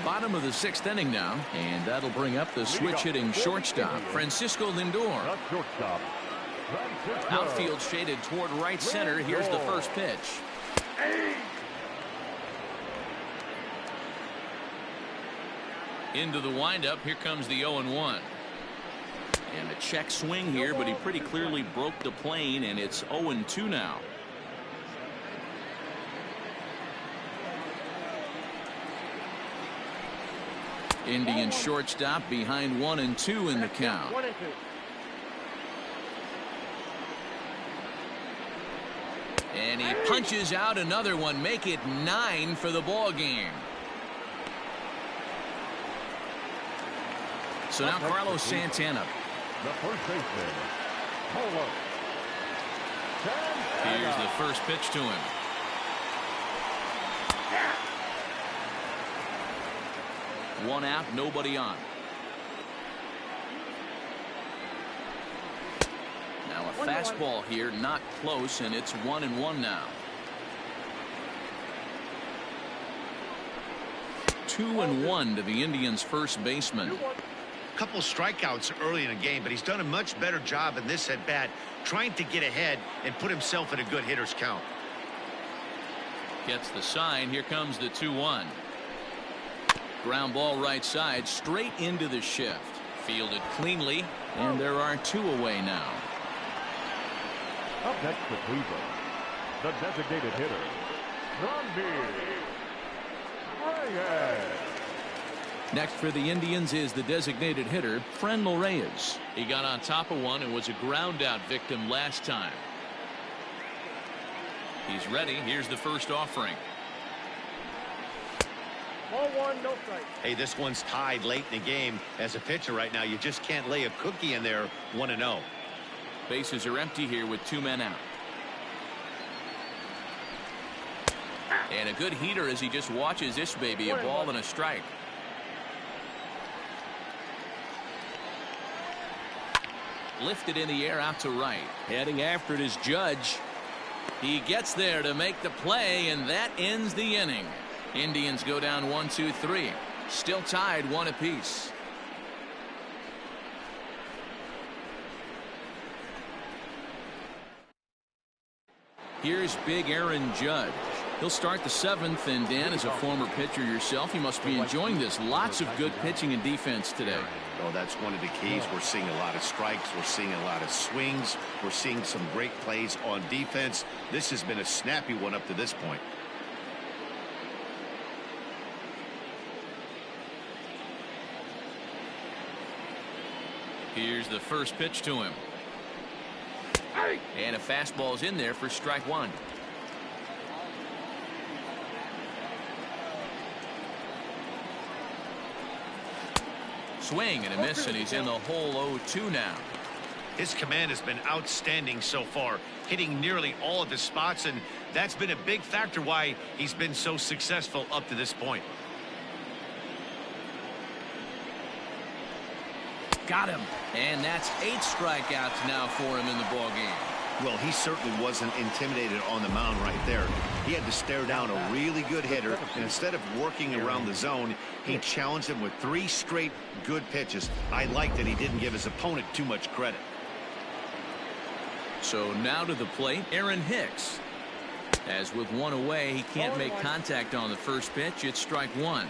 Bottom of the 6th inning now, and that'll bring up the switch-hitting shortstop, Francisco Lindor. Outfield shaded toward right center. Here's the first pitch. Into the windup. Here comes the 0-1. And a check swing here, but he pretty clearly broke the plane, and it's 0-2 now. Indian shortstop behind 1-2 in the count. 1 and 2. And he punches out another one. Make it 9 for the ball game. So now Carlos Santana. The first baseman, Carlos Santana. Here's the first pitch to him. One out, nobody on. Now a fastball here, not close, and it's 1-1 now. 2-1 to the Indians' first baseman. Couple strikeouts early in the game, but he's done a much better job in this at bat, trying to get ahead and put himself in a good hitter's count. Gets the sign. Here comes the 2-1. Ground ball right side, straight into the shift. Fielded cleanly, and there are 2 away now. Up next for Cleveland, the designated hitter, Reyes. Next for the Indians is the designated hitter, Friendly Reyes. He got on top of one and was a ground out victim last time. He's ready. Here's the first offering. Ball 1, no strike. Hey, this one's tied late in the game. As a pitcher right now, you just can't lay a cookie in there. 1-0. Bases are empty here with 2 men out. And a good heater as he just watches this baby. A ball and a strike. Lifted in the air out to right. Heading after it is Judge. He gets there to make the play, and that ends the inning. Indians go down 1-2-3. Still tied 1 apiece. Here's big Aaron Judge. He'll start the 7th, and Dan, as a former pitcher yourself, you must be enjoying this. Lots of good pitching and defense today. Oh, that's one of the keys. We're seeing a lot of strikes. We're seeing a lot of swings. We're seeing some great plays on defense. This has been a snappy one up to this point. Here's the first pitch to him. And a fastball's in there for strike one. Swing and a miss, and he's in the hole 0-2 now. His command has been outstanding so far, hitting nearly all of his spots, and that's been a big factor why he's been so successful up to this point. Got him. And that's 8 strikeouts now for him in the ball game. Well, he certainly wasn't intimidated on the mound right there. He had to stare down a really good hitter, and instead of working around the zone, he challenged him with 3 straight good pitches. I like that he didn't give his opponent too much credit. So now to the plate, Aaron Hicks. As with 1 away, he can't make contact on the first pitch. It's strike 1.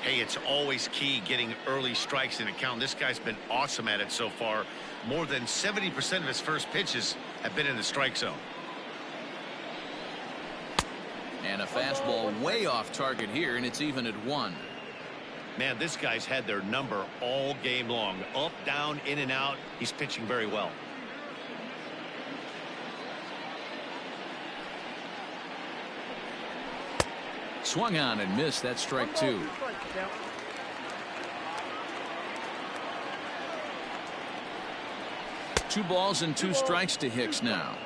Hey, it's always key getting early strikes in a count. This guy's been awesome at it so far. More than 70% of his first pitches have been in the strike zone. And a fastball way off target here, and it's even at 1. Man, this guy's had their number all game long. Up, down, in and out. He's pitching very well. Swung on and missed. That's strike 2. 2 balls and 2 strikes to Hicks now.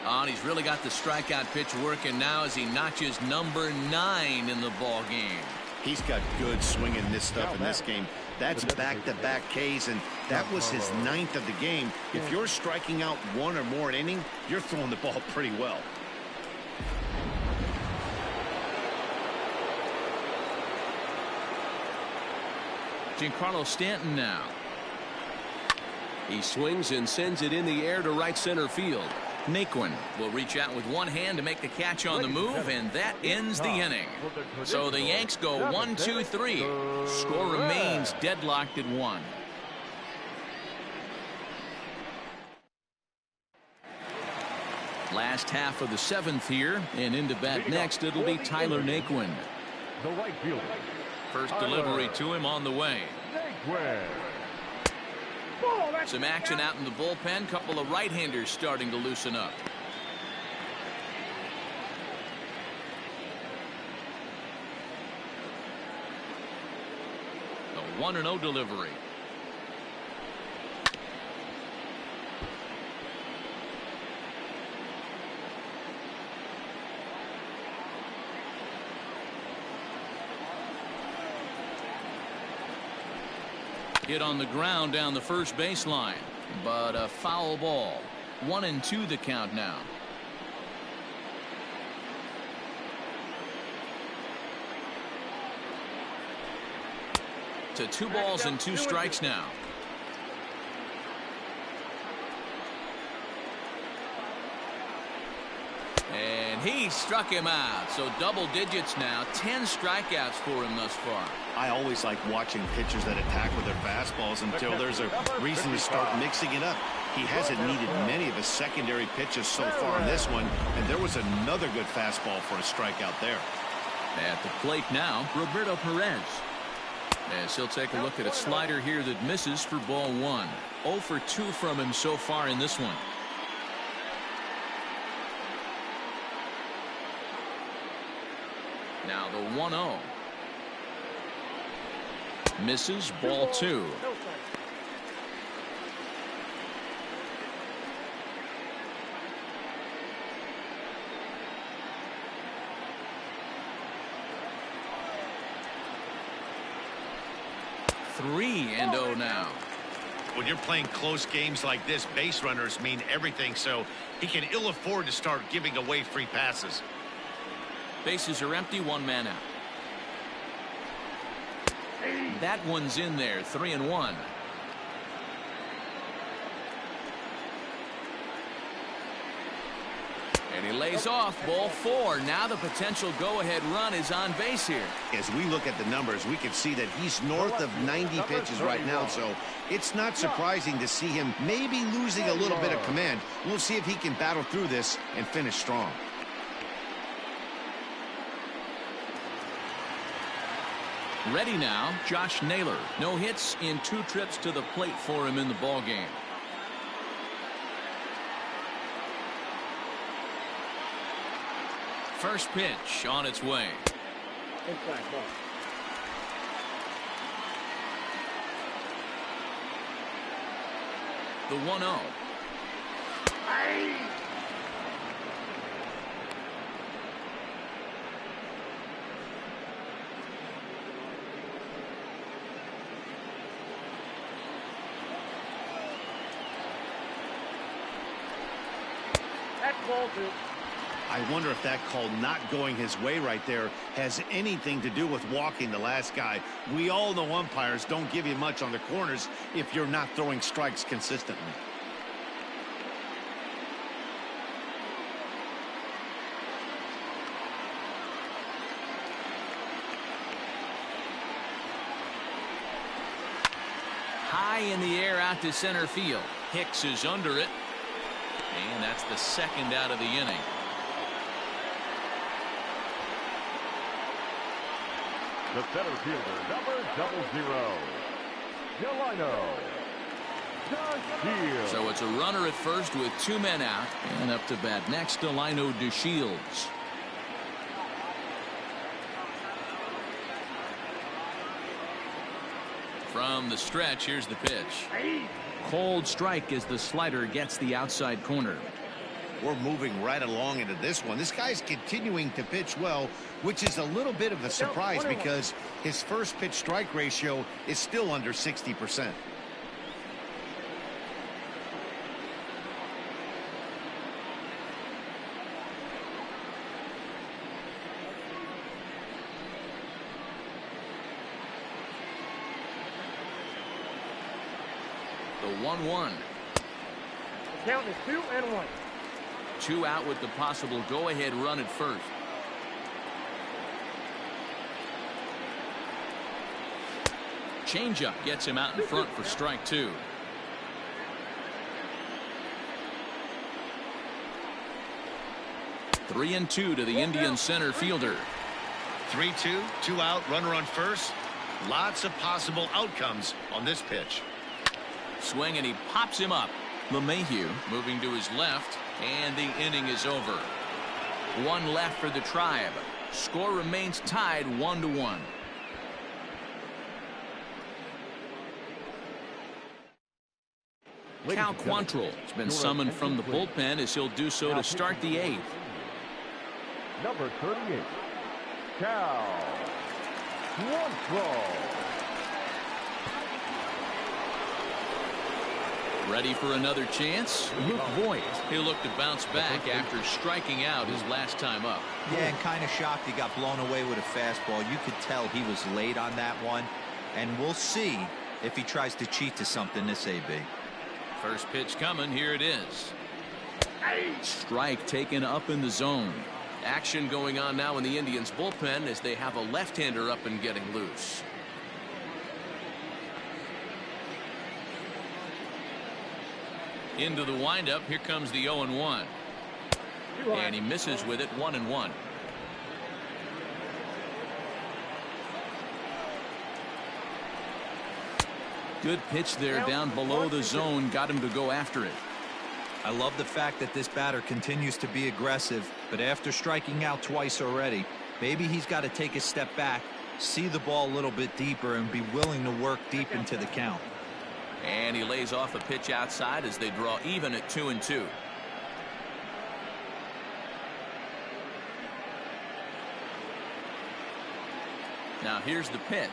Oh, and he's really got the strikeout pitch working now as he notches number 9 in the ball game. He's got good swing and miss stuff in this game. That's back-to-back Ks, and that was his 9th of the game. If you're striking out 1 or more an inning, you're throwing the ball pretty well. Giancarlo Stanton now. He swings and sends it in the air to right center field. Naquin will reach out with one hand to make the catch on the move, and that ends the inning. So the Yanks go 1-2-3. Score remains deadlocked at 1. Last half of the 7th here, and into bat next, it'll be Tyler Naquin. The right fielder. First delivery to him on the way. Some action out in the bullpen. Couple of right-handers starting to loosen up. A 1-0 delivery. Hit on the ground down the first baseline, but a foul ball. 1-2 the count now. To 2 balls and 2 strikes now. And he struck him out. So double digits now. 10 strikeouts for him thus far. I always like watching pitchers that attack with their fastballs until there's a reason to start mixing it up. He hasn't needed many of his secondary pitches so far in this one, and there was another good fastball for a strikeout there. At the plate now, Roberto Perez. As he'll take a look at a slider here that misses for ball 1. 0 for 2 from him so far in this one. Now the 1-0. Misses, ball 2. Three and 0 now. When you're playing close games like this, base runners mean everything, so he can ill afford to start giving away free passes. Bases are empty, 1 man out. That one's in there, 3-1. And he lays off, ball 4. Now the potential go-ahead run is on base here. As we look at the numbers, we can see that he's north of 90 pitches right now, so it's not surprising to see him maybe losing a little bit of command. We'll see if he can battle through this and finish strong. Ready now, Josh Naylor. No hits in 2 trips to the plate for him in the ball game. First pitch on its way. Inside ball. The 1-0. That's ball 2. I wonder if that call not going his way right there has anything to do with walking the last guy. We all know umpires don't give you much on the corners if you're not throwing strikes consistently. High in the air out to center field. Hicks is under it. And that's the second out of the inning. The center fielder, number 00, Delino. So it's a runner at first with 2 men out. And up to bat next, Delino DeShields. From the stretch, here's the pitch. Cold strike as the slider gets the outside corner. We're moving right along into this one. This guy's continuing to pitch well, which is a little bit of a surprise because his first pitch strike ratio is still under 60%. The 1-1. The count is 2-1. 2 out with the possible go-ahead run at first. Changeup gets him out in front for strike 2. Three and 2 to the Indian center fielder. 3-2, 2 out, runner on first. Lots of possible outcomes on this pitch. Swing, and he pops him up. LeMahieu moving to his left, and the inning is over. 1 left for the Tribe. Score remains tied 1-1. Cal Quantrill has been summoned from the bullpen as he'll do so to start the 8th. Number 38, Cal Quantrill. Ready for another chance? Luke Voigt. He'll look to bounce back after striking out his last time up. Yeah, and kind of shocked he got blown away with a fastball. You could tell he was late on that one. And we'll see if he tries to cheat to something this AB. First pitch coming. Here it is. Strike taken up in the zone. Action going on now in the Indians bullpen as they have a left-hander up and getting loose. Into the windup. Here comes the 0-1. And he misses with it. 1-1. Good pitch there down below the zone. Got him to go after it. I love the fact that this batter continues to be aggressive, but after striking out twice already, maybe he's got to take a step back, see the ball a little bit deeper, and be willing to work deep into the count. And he lays off a pitch outside as they draw even at 2-2. Now here's the pitch.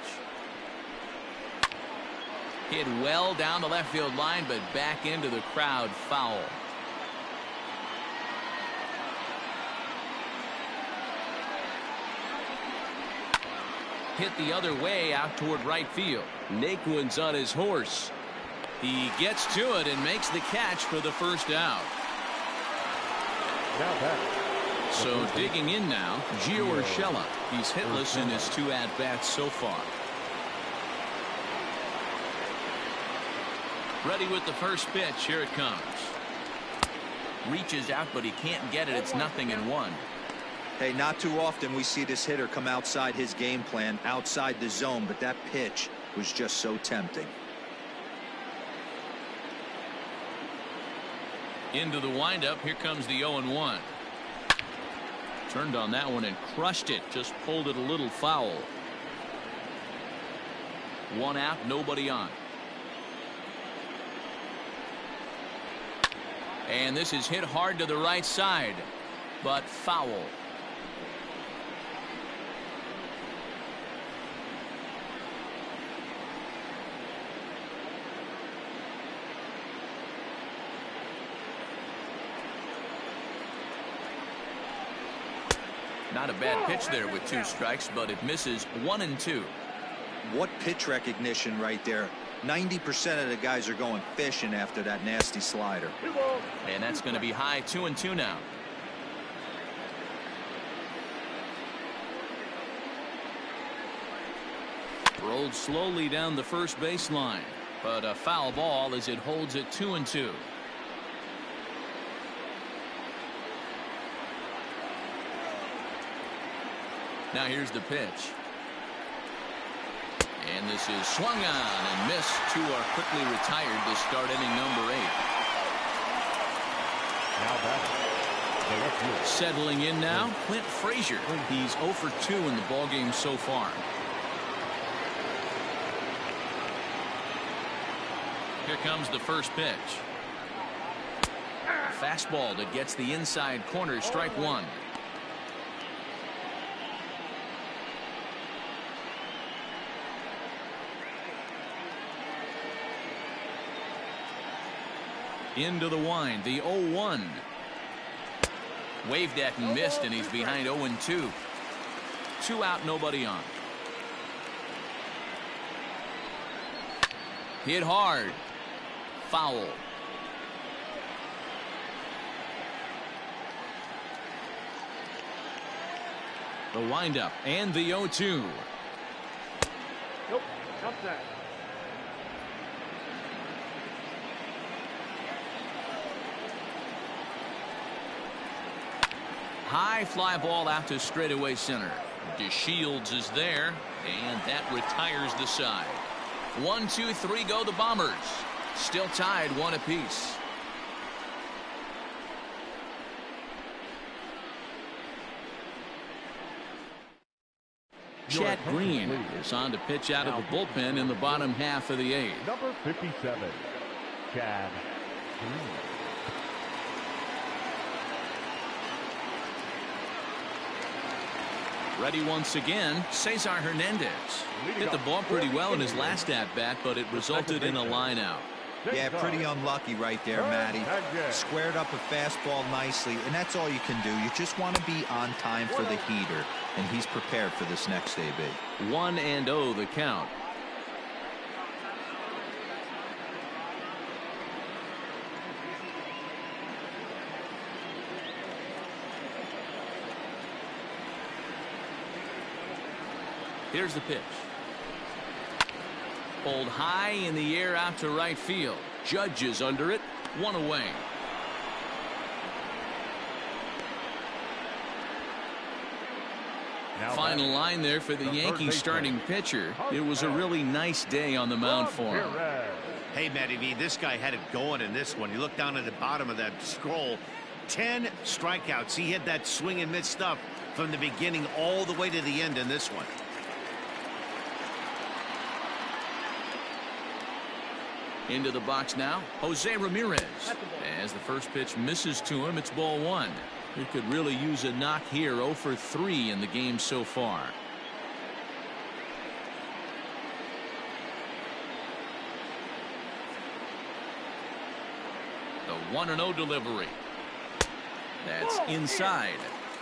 Hit well down the left field line, but back into the crowd, foul. Hit the other way out toward right field. Naquin's on his horse. He gets to it and makes the catch for the first out. Now back. So digging in now, Gio Urshela. He's hitless in his 2 at-bats so far. Ready with the first pitch. Here it comes. Reaches out, but he can't get it. It's 0-1. Hey, not too often we see this hitter come outside his game plan, outside the zone, but that pitch was just so tempting. Into the windup. Here comes the 0-1. Turned on that one and crushed it. Just pulled it a little foul. One out, nobody on. And this is hit hard to the right side, but foul. Not a bad pitch there with 2 strikes, but it misses 1-2. What pitch recognition right there. 90% of the guys are going fishing after that nasty slider. And that's going to be high. 2-2 now. Rolled slowly down the first baseline, but a foul ball as it holds it 2-2. Now here's the pitch. And this is swung on and missed. 2 are quickly retired to start inning number 8. Now batting, the left fielder. Settling in now, Clint Frazier. He's 0 for 2 in the ballgame so far. Here comes the first pitch. Fastball that gets the inside corner, strike 1. Into the wind, the 0-1. Waved at and missed, and he's behind 0-2. 2 out, nobody on. Hit hard. Foul. The windup and the 0-2. Nope, outside. High fly ball out to straightaway center. DeShields is there, and that retires the side. 1, 2, 3 go the Bombers. Still tied 1 apiece. Chad Green is on to pitch out of the bullpen in the bottom half of the 8th. Number 57, Chad Green. Ready once again, Cesar Hernandez. Hit the ball pretty well in his last at-bat, but it resulted in a line-out. Yeah, pretty unlucky right there, Matty. Squared up a fastball nicely, and that's all you can do. You just want to be on time for the heater, and he's prepared for this next AB. 1-0 the count. Here's the pitch. Pulled high in the air out to right field. Judge is under it. 1 away. Final line there for the Yankees starting pitcher. It was a really nice day on the mound for him. Hey, Matty V, this guy had it going in this one. You look down at the bottom of that scroll. 10 strikeouts. He hit that swing and miss stuff from the beginning all the way to the end in this one. Into the box now, Jose Ramirez. As the first pitch misses to him, it's ball 1. He could really use a knock here. 0 for 3 in the game so far. The 1-0 delivery. That's inside.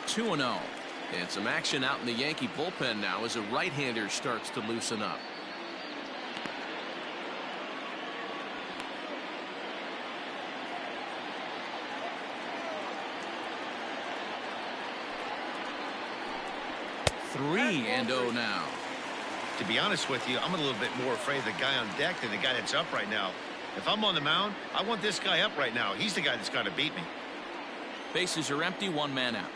2-0. And some action out in the Yankee bullpen now as a right-hander starts to loosen up. Three and 0 now. To be honest with you, I'm a little bit more afraid of the guy on deck than the guy that's up right now. If I'm on the mound, I want this guy up right now. He's the guy that's got to beat me. Bases are empty, 1 man out.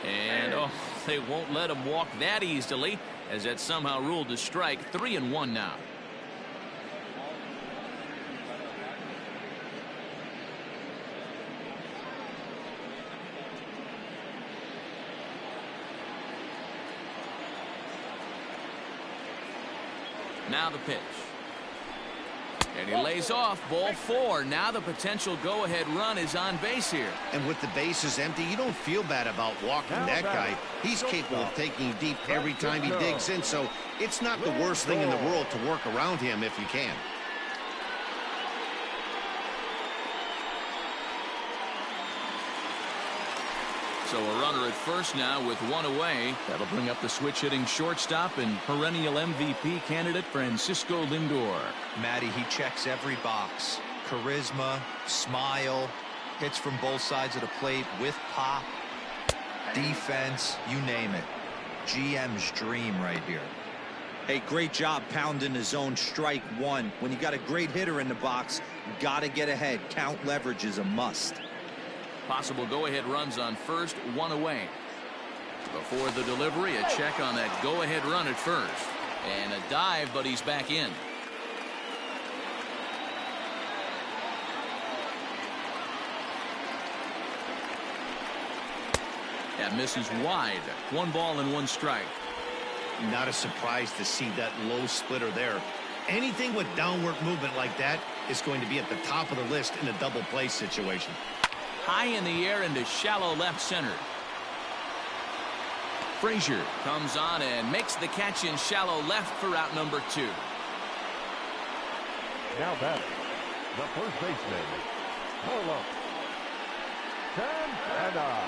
And oh, they won't let him walk that easily, as that somehow ruled a strike. 3-1 now. Now the pitch. And he lays off. Ball 4. Now the potential go-ahead run is on base here. And with the bases empty, you don't feel bad about walking that guy. He's capable of taking deep every time he digs in, so it's not the worst thing in the world to work around him if you can. So a runner at first now with 1 away. That'll bring up the switch-hitting shortstop and perennial MVP candidate Francisco Lindor. Matty, he checks every box. Charisma, smile, hits from both sides of the plate with pop, defense, you name it. GM's dream right here. Hey, great job pounding the zone. Strike 1. When you got a great hitter in the box, you got to get ahead. Count leverage is a must. Possible go-ahead runs on first, 1 away. Before the delivery, a check on that go-ahead run at first. And a dive, but he's back in. That misses wide. 1 ball and 1 strike. Not a surprise to see that low splitter there. Anything with downward movement like that is going to be at the top of the list in a double play situation. High in the air into shallow left center. Frazier comes on and makes the catch in shallow left for out number 2. Now batting, the first baseman, Carlos Santana.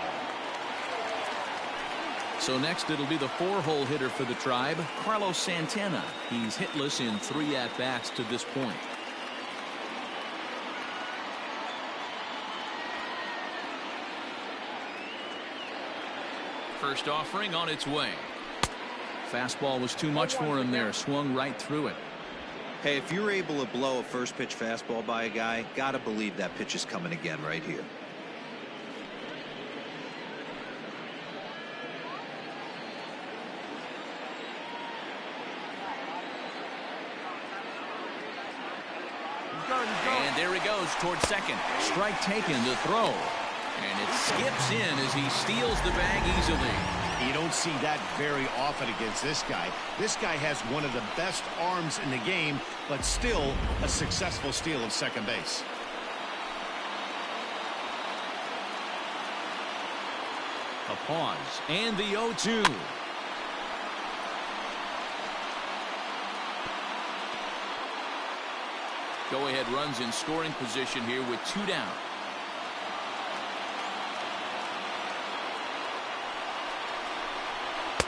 So next it'll be the 4-hole hitter for the Tribe, Carlos Santana. He's hitless in 3 at-bats to this point. First offering on its way. Fastball was too much for him there. Swung right through it. Hey, if you're able to blow a first pitch fastball by a guy, gotta believe that pitch is coming again right here. And there he goes towards second. Strike taken to throw. And it skips in as he steals the bag easily. You don't see that very often against this guy. This guy has one of the best arms in the game, but still a successful steal of second base. A pause and the 0-2. Go-ahead runs in scoring position here with 2 down.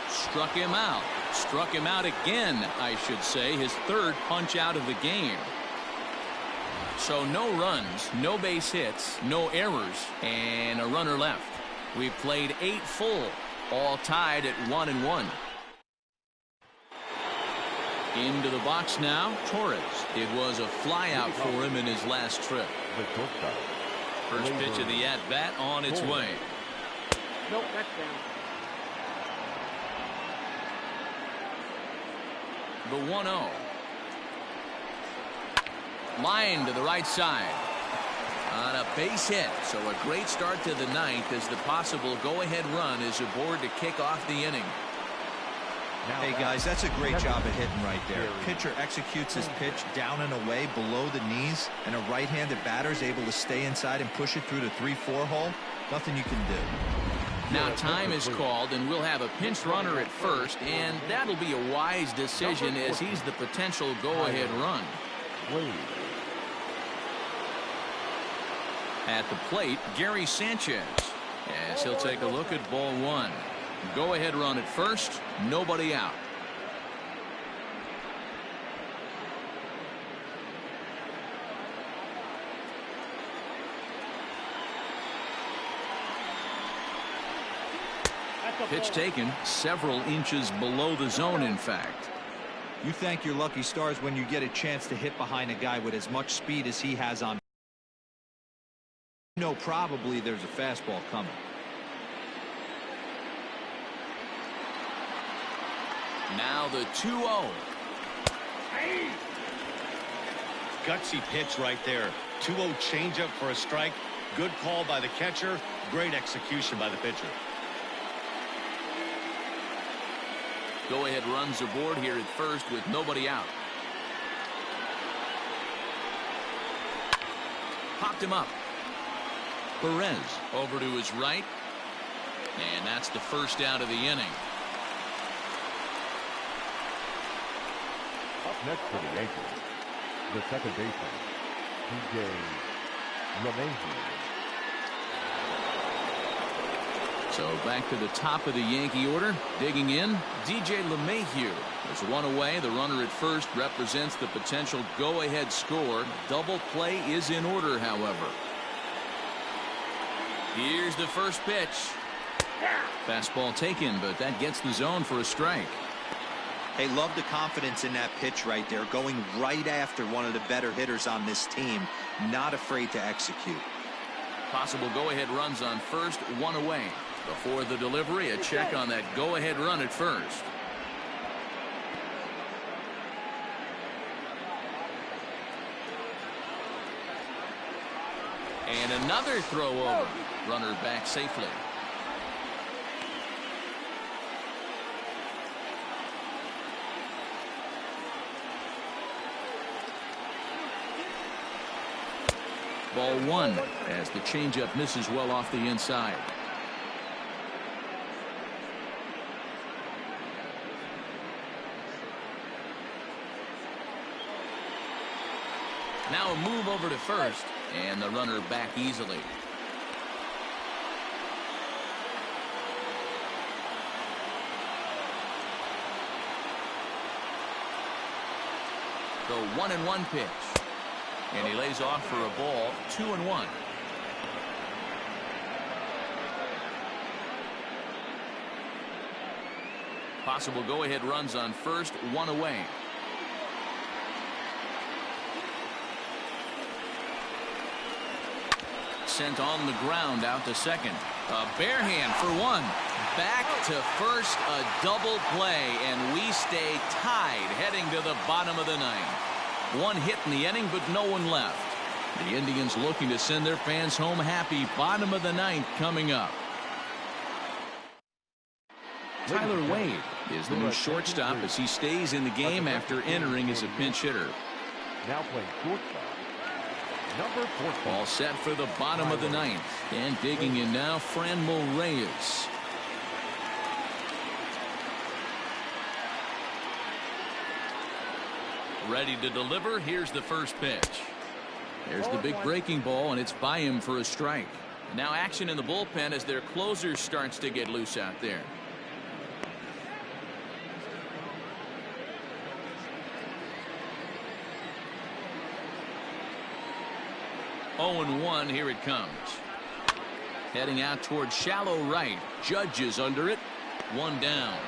Struck him out. Struck him out again, I should say. His 3rd punch out of the game. So no runs, no base hits, no errors, and a runner left. We've played 8 full, all tied at 1-1. Into the box now, Torres. It was a flyout for him in his last trip. First pitch of the at-bat on its way. Nope, that's down. The 1-0. Line to the right side. On a base hit. So a great start to the 9th as the possible go-ahead run is aboard to kick off the inning. Hey guys, that's a great job of hitting right there. Pitcher executes his pitch down and away below the knees, and a right-handed batter is able to stay inside and push it through the 3-4 hole. Nothing you can do. Now time is called, and we'll have a pinch runner at first, and that'll be a wise decision as he's the potential go-ahead run. At the plate, Gary Sanchez, as he'll take a look at ball 1. Go-ahead run at first, nobody out. Pitch taken several inches below the zone, in fact. You thank your lucky stars when you get a chance to hit behind a guy with as much speed as he has on. You know probably there's a fastball coming. Now the 2-0. Gutsy pitch right there. 2-0 changeup for a strike. Good call by the catcher. Great execution by the pitcher. Go-ahead runs aboard here at first with nobody out. Popped him up. Perez over to his right. And that's the first out of the inning. Up next for the Yankees, the second baseman, DJ LeMahieu. So back to the top of the Yankee order. Digging in, DJ LeMahieu. There's one away. The runner at first represents the potential go-ahead score. Double play is in order, however. Here's the first pitch. Fastball taken, but that gets the zone for a strike. Hey, love the confidence in that pitch right there. Going right after one of the better hitters on this team. Not afraid to execute. Possible go-ahead runs on first, one away. Before the delivery, a check on that go-ahead run at first. And another throw over. Runner back safely. Ball one as the changeup misses well off the inside. Now a move over to first, and the runner back easily. The 1-1 pitch. And he lays off for a ball, 2-1. Possible go-ahead runs on first, one away. Sent on the ground out to second. A bare hand for one. Back to first, a double play, and we stay tied heading to the bottom of the ninth. One hit in the inning, but no one left. The Indians looking to send their fans home happy. Bottom of the ninth coming up. Tyler Wade is the new shortstop as he stays in the game after entering as a pinch hitter. Now playing shortstop, number 14. All set for the bottom of the ninth. And digging in now, Franmil Reyes. Ready to deliver. Here's the first pitch. There's the big breaking ball, and it's by him for a strike. Now action in the bullpen as their closer starts to get loose out there. Oh, 0-1. Here it comes. Heading out towards shallow right. Judge is under it. One down.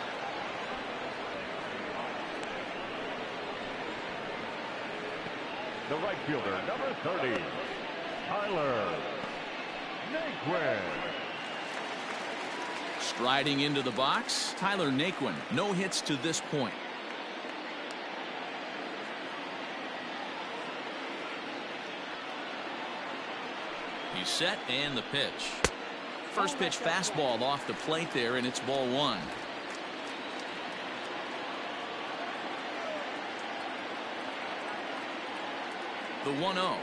The right fielder, number 30, Tyler Naquin. Striding into the box, Tyler Naquin. No hits to this point. He's set, and the pitch. First pitch fastball off the plate there, and it's ball one. The 1-0.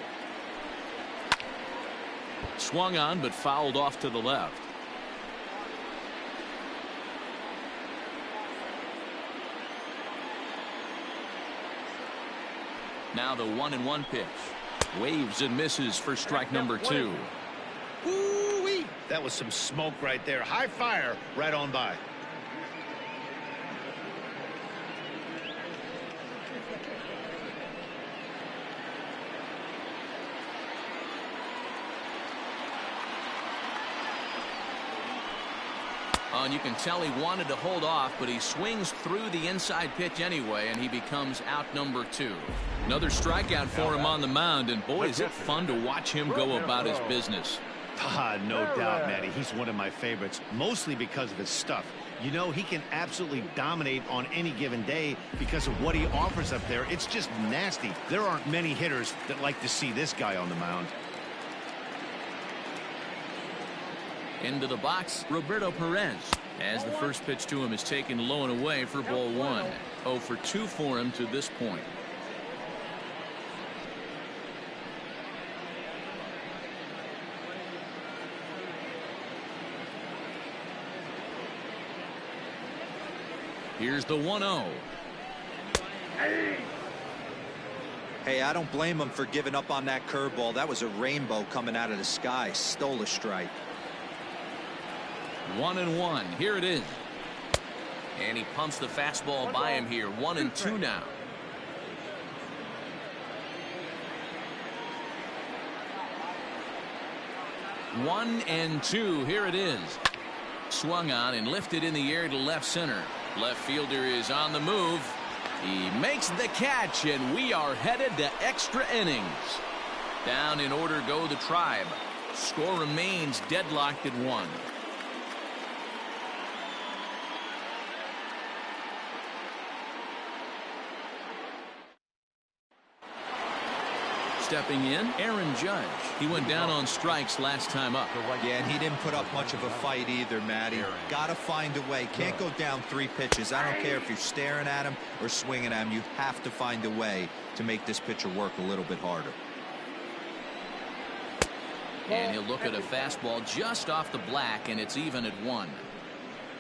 Swung on, but fouled off to the left. Now the 1-1 pitch. Waves and misses for strike number 2. Woo-wee. That was some smoke right there. High fire right on by. And you can tell he wanted to hold off, but he swings through the inside pitch anyway, and he becomes out number 2. Another strikeout for him on the mound, and boy, is it fun to watch him go about his business. No doubt, Matty. He's one of my favorites, mostly because of his stuff. You know, he can absolutely dominate on any given day because of what he offers up there. It's just nasty. There aren't many hitters that like to see this guy on the mound. Into the box, Roberto Perez, as the first pitch to him is taken low and away for ball one. 0 for 2 for him to this point. Here's the 1-0. Hey, I don't blame him for giving up on that curveball. That was a rainbow coming out of the sky. Stole a strike. 1-1. Here it is. And he pumps the fastball by him here. 1-2 now. One and two. Here it is. Swung on and lifted in the air to left center. Left fielder is on the move. He makes the catch, and we are headed to extra innings. Down in order go the Tribe. Score remains deadlocked at 1. Stepping in, Aaron Judge. He went down on strikes last time up. Yeah, and he didn't put up much of a fight either, Matty. Gotta find a way. Can't go down 3 pitches. I don't care if you're staring at him or swinging at him. You have to find a way to make this pitcher work a little bit harder. And he'll look at a fastball just off the black, and it's even at 1.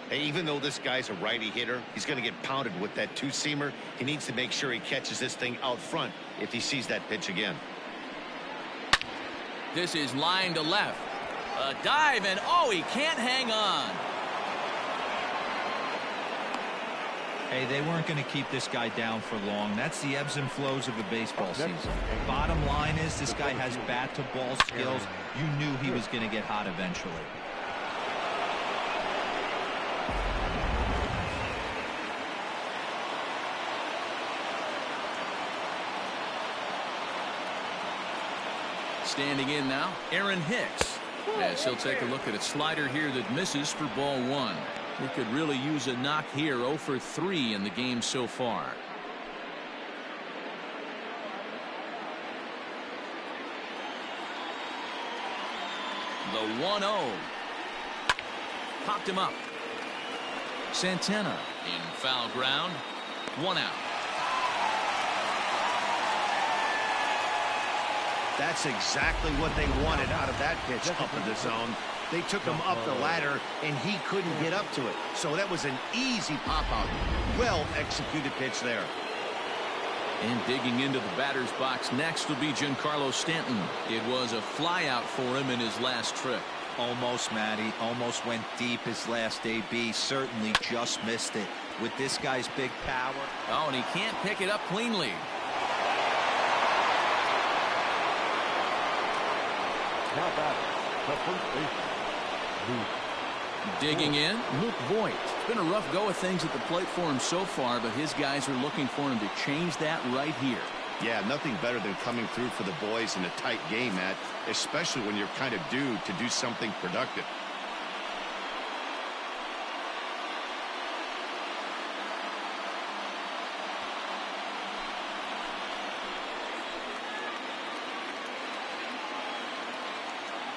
Hey, even though this guy's a righty hitter, he's going to get pounded with that two-seamer. He needs to make sure he catches this thing out front if he sees that pitch again. This is line to left. A dive, and oh, he can't hang on. Hey, they weren't going to keep this guy down for long. That's the ebbs and flows of a baseball season. Bottom line is this guy has bat-to-ball skills. You knew he was going to get hot eventually. Standing in now, Aaron Hicks. As he'll take a look at a slider here that misses for ball 1. He could really use a knock here. 0 for 3 in the game so far. The 1-0. Popped him up. Santana in foul ground. 1 out. That's exactly what they wanted out of that pitch up in the zone. They took him up the ladder, and he couldn't get up to it. So that was an easy pop-out. Well-executed pitch there. And digging into the batter's box next will be Giancarlo Stanton. It was a flyout for him in his last trip. Almost, Matty. Almost went deep his last AB. Certainly just missed it. With this guy's big power. Oh, and he can't pick it up cleanly. Now batting, the first baseman, Digging in, Luke Voigt. It's been a rough go of things at the plate for him so far, but his guys are looking for him to change that right here. Yeah, nothing better than coming through for the boys in a tight game, Matt, especially when you're kind of due to do something productive.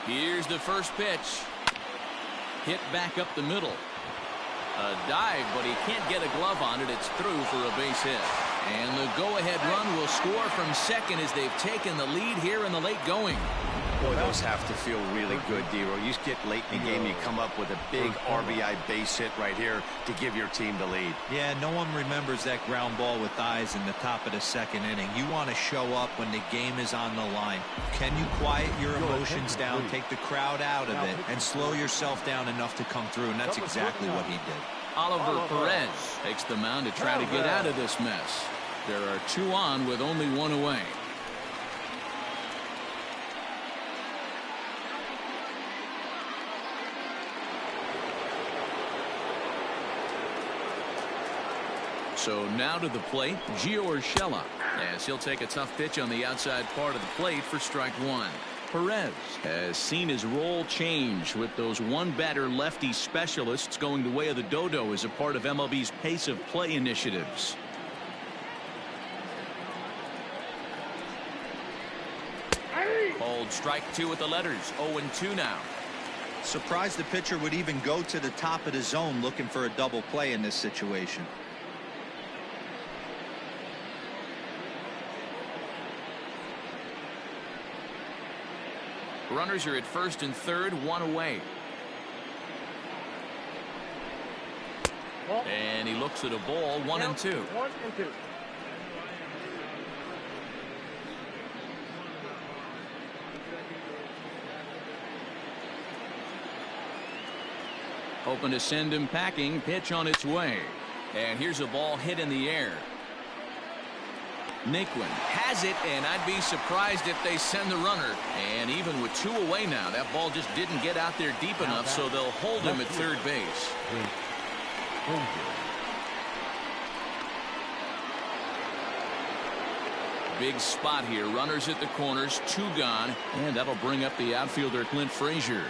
Here's the first pitch. Hit back up the middle. A dive, but he can't get a glove on it. It's through for a base hit. And the go-ahead run will score from second as they've taken the lead here in the late going. Boy, those have to feel really good, D-Roy. You get late in the game, you come up with a big RBI base hit right here to give your team the lead. Yeah, no one remembers that ground ball with eyes in the top of the second inning. You want to show up when the game is on the line. Can you quiet your emotions down, take the crowd out of it, and slow yourself down enough to come through? And that's exactly what he did. Oliver Perez takes the mound to try to get out of this mess. There are 2 on with only 1 away. So now to the plate, Gio Urshela, as he'll take a tough pitch on the outside part of the plate for strike 1. Perez has seen his role change with those one-batter lefty specialists going the way of the dodo as a part of MLB's pace of play initiatives. Called strike two with the letters. 0-2 now. Surprised the pitcher would even go to the top of the zone looking for a double play in this situation. Runners are at first and third, one away. And he looks at a ball, 1-2. 1-2. Hoping to send him packing. Pitch on its way. And here's a ball hit in the air. Naquin has it, and I'd be surprised if they send the runner. And even with two away now, that ball just didn't get out there deep enough, so they'll hold him at third base. Big spot here. Runners at the corners, two gone, and that'll bring up the outfielder Clint Frazier.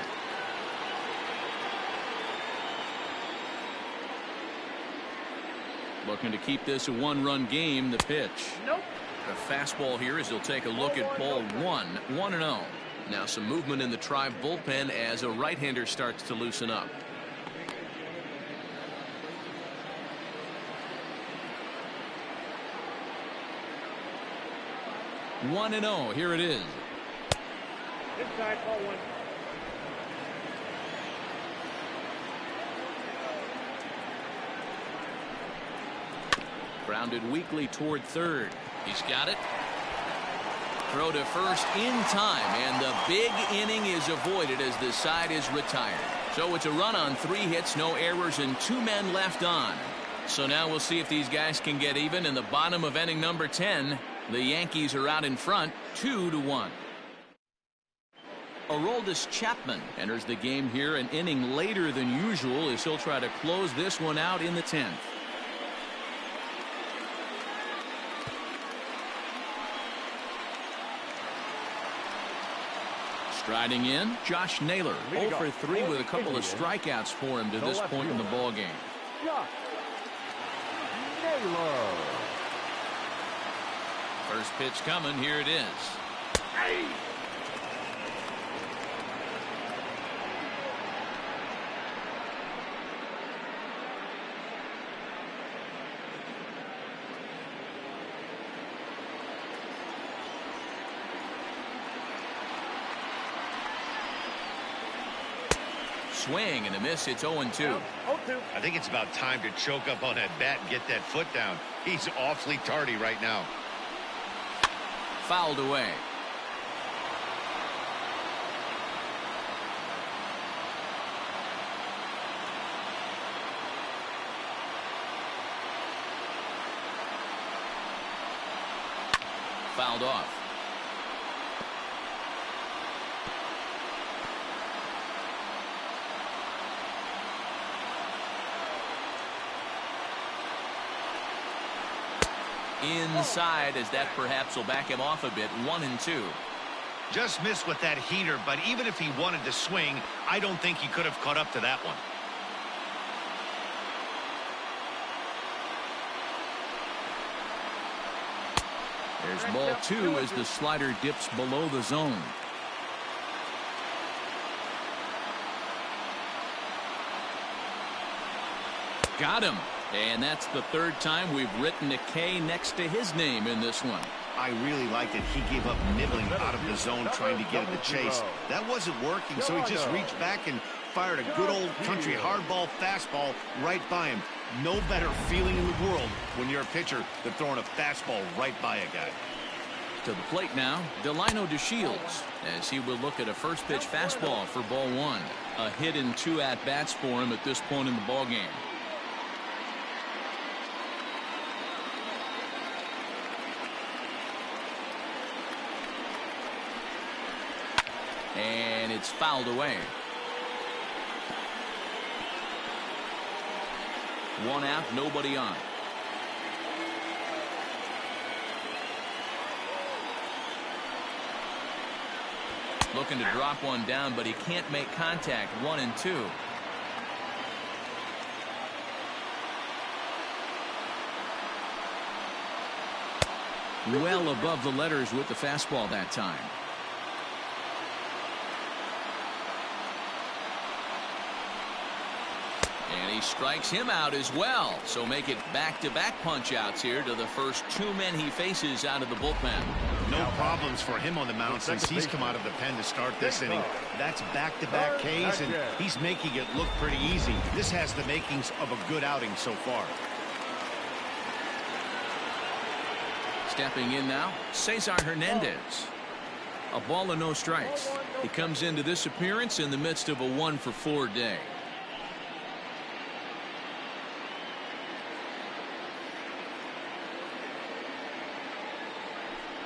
Looking to keep this a one-run game. The pitch. Nope. The fastball here as he'll take a look at ball one. 1-0. Now some movement in the Tribe bullpen as a right-hander starts to loosen up. One and 0. Here it is. Inside, ball one. Grounded weakly toward third. He's got it. Throw to first in time, and the big inning is avoided as the side is retired. So it's a run on 3 hits, no errors, and 2 men left on. So now we'll see if these guys can get even in the bottom of inning number 10. The Yankees are out in front, 2-1. Aroldis Chapman enters the game here an inning later than usual as he'll try to close this one out in the 10th. Striding in, Josh Naylor, 0 for 3 with a couple of strikeouts for him to this point in the ball game. Josh Naylor. First pitch coming. Here it is. Swing and a miss. It's 0-2. 0-2. I think it's about time to choke up on that bat and get that foot down. He's awfully tardy right now. Fouled away. Fouled off. Inside as that perhaps will back him off a bit. 1-2. Just missed with that heater, but even if he wanted to swing, I don't think he could have caught up to that one. There's ball 2 as the slider dips below the zone. Got him. And that's the 3rd time we've written a K next to his name in this one. I really liked it. He gave up nibbling out of the zone trying to get at the chase. That wasn't working, so he just reached back and fired a good old country hardball fastball right by him. No better feeling in the world when you're a pitcher than throwing a fastball right by a guy. To the plate now, Delino DeShields, as he will look at a first pitch fastball for ball 1. A hit and 2 at-bats for him at this point in the ball game. And it's fouled away. 1 out, nobody on. Looking to drop one down, but he can't make contact. 1-2. Well above the letters with the fastball that time. And he strikes him out as well. So make it back-to-back punch-outs here to the first two men he faces out of the bullpen. No problems for him on the mound since he's come out of the pen to start this inning. That's back-to-back Ks, and he's making it look pretty easy. This has the makings of a good outing so far. Stepping in now, Cesar Hernandez. A ball and no strikes. He comes into this appearance in the midst of a 1-for-4 day.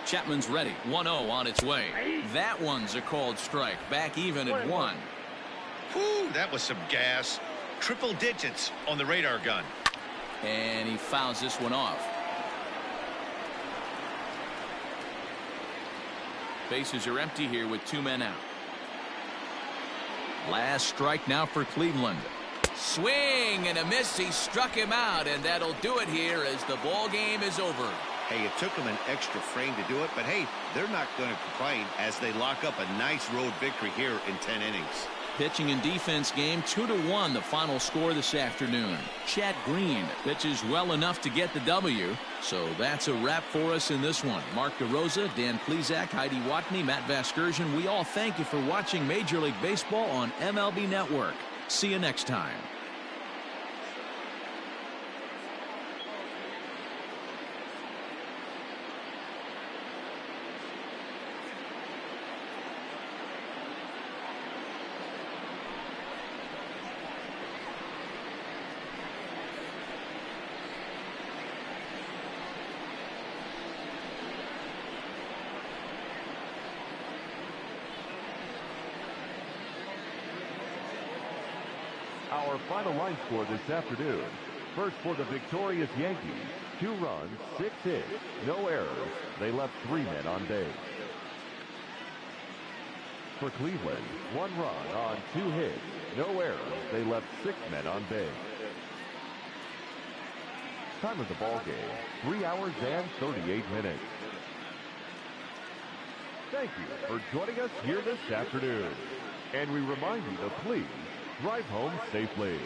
Chapman's ready. 1-0 on its way. That one's a called strike. Back even at 1. Whew, that was some gas. Triple digits on the radar gun. And he fouls this one off. Bases are empty here with 2 men out. Last strike now for Cleveland. Swing and a miss. He struck him out, and that'll do it here as the ball game is over. Hey, it took them an extra frame to do it, but hey, they're not going to complain as they lock up a nice road victory here in 10 innings. Pitching and defense game 2-1 the final score this afternoon. Chad Green pitches well enough to get the W. So that's a wrap for us in this one. Mark DeRosa, Dan Plesac, Heidi Watney, Matt Vasgersian. We all thank you for watching Major League Baseball on MLB Network. See you next time. Our final line score this afternoon. First for the victorious Yankees, 2 runs, 6 hits, no errors. They left 3 men on base. For Cleveland, 1 run on 2 hits, no errors. They left 6 men on base. Time of the ball game, 3 hours and 38 minutes. Thank you for joining us here this afternoon. And we remind you to please drive home safely.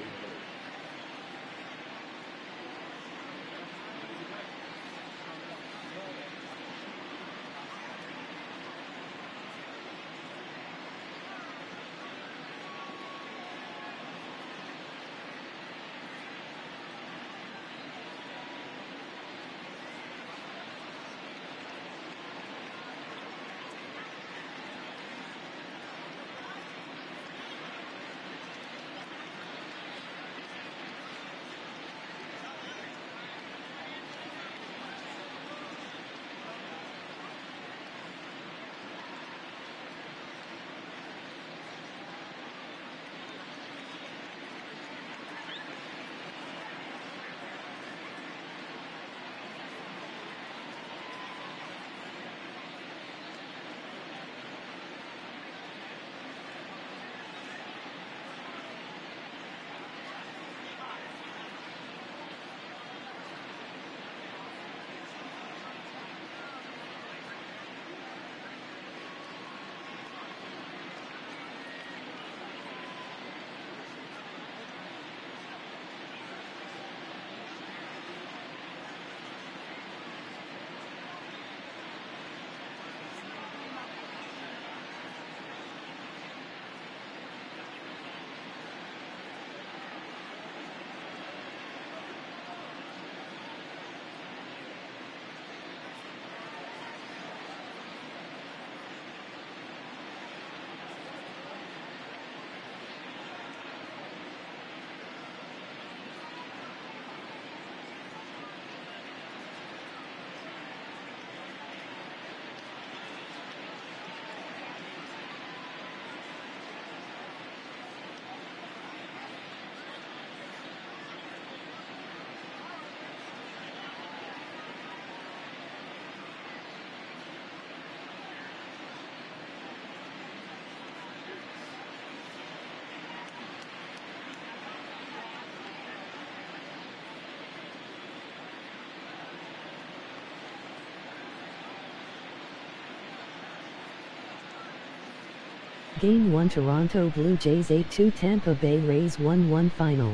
Game 1 Toronto Blue Jays 8-2 Tampa Bay Rays 1-1 final.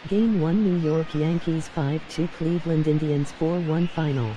Game 1 New York Yankees 5-2 Cleveland Indians 4-1 final.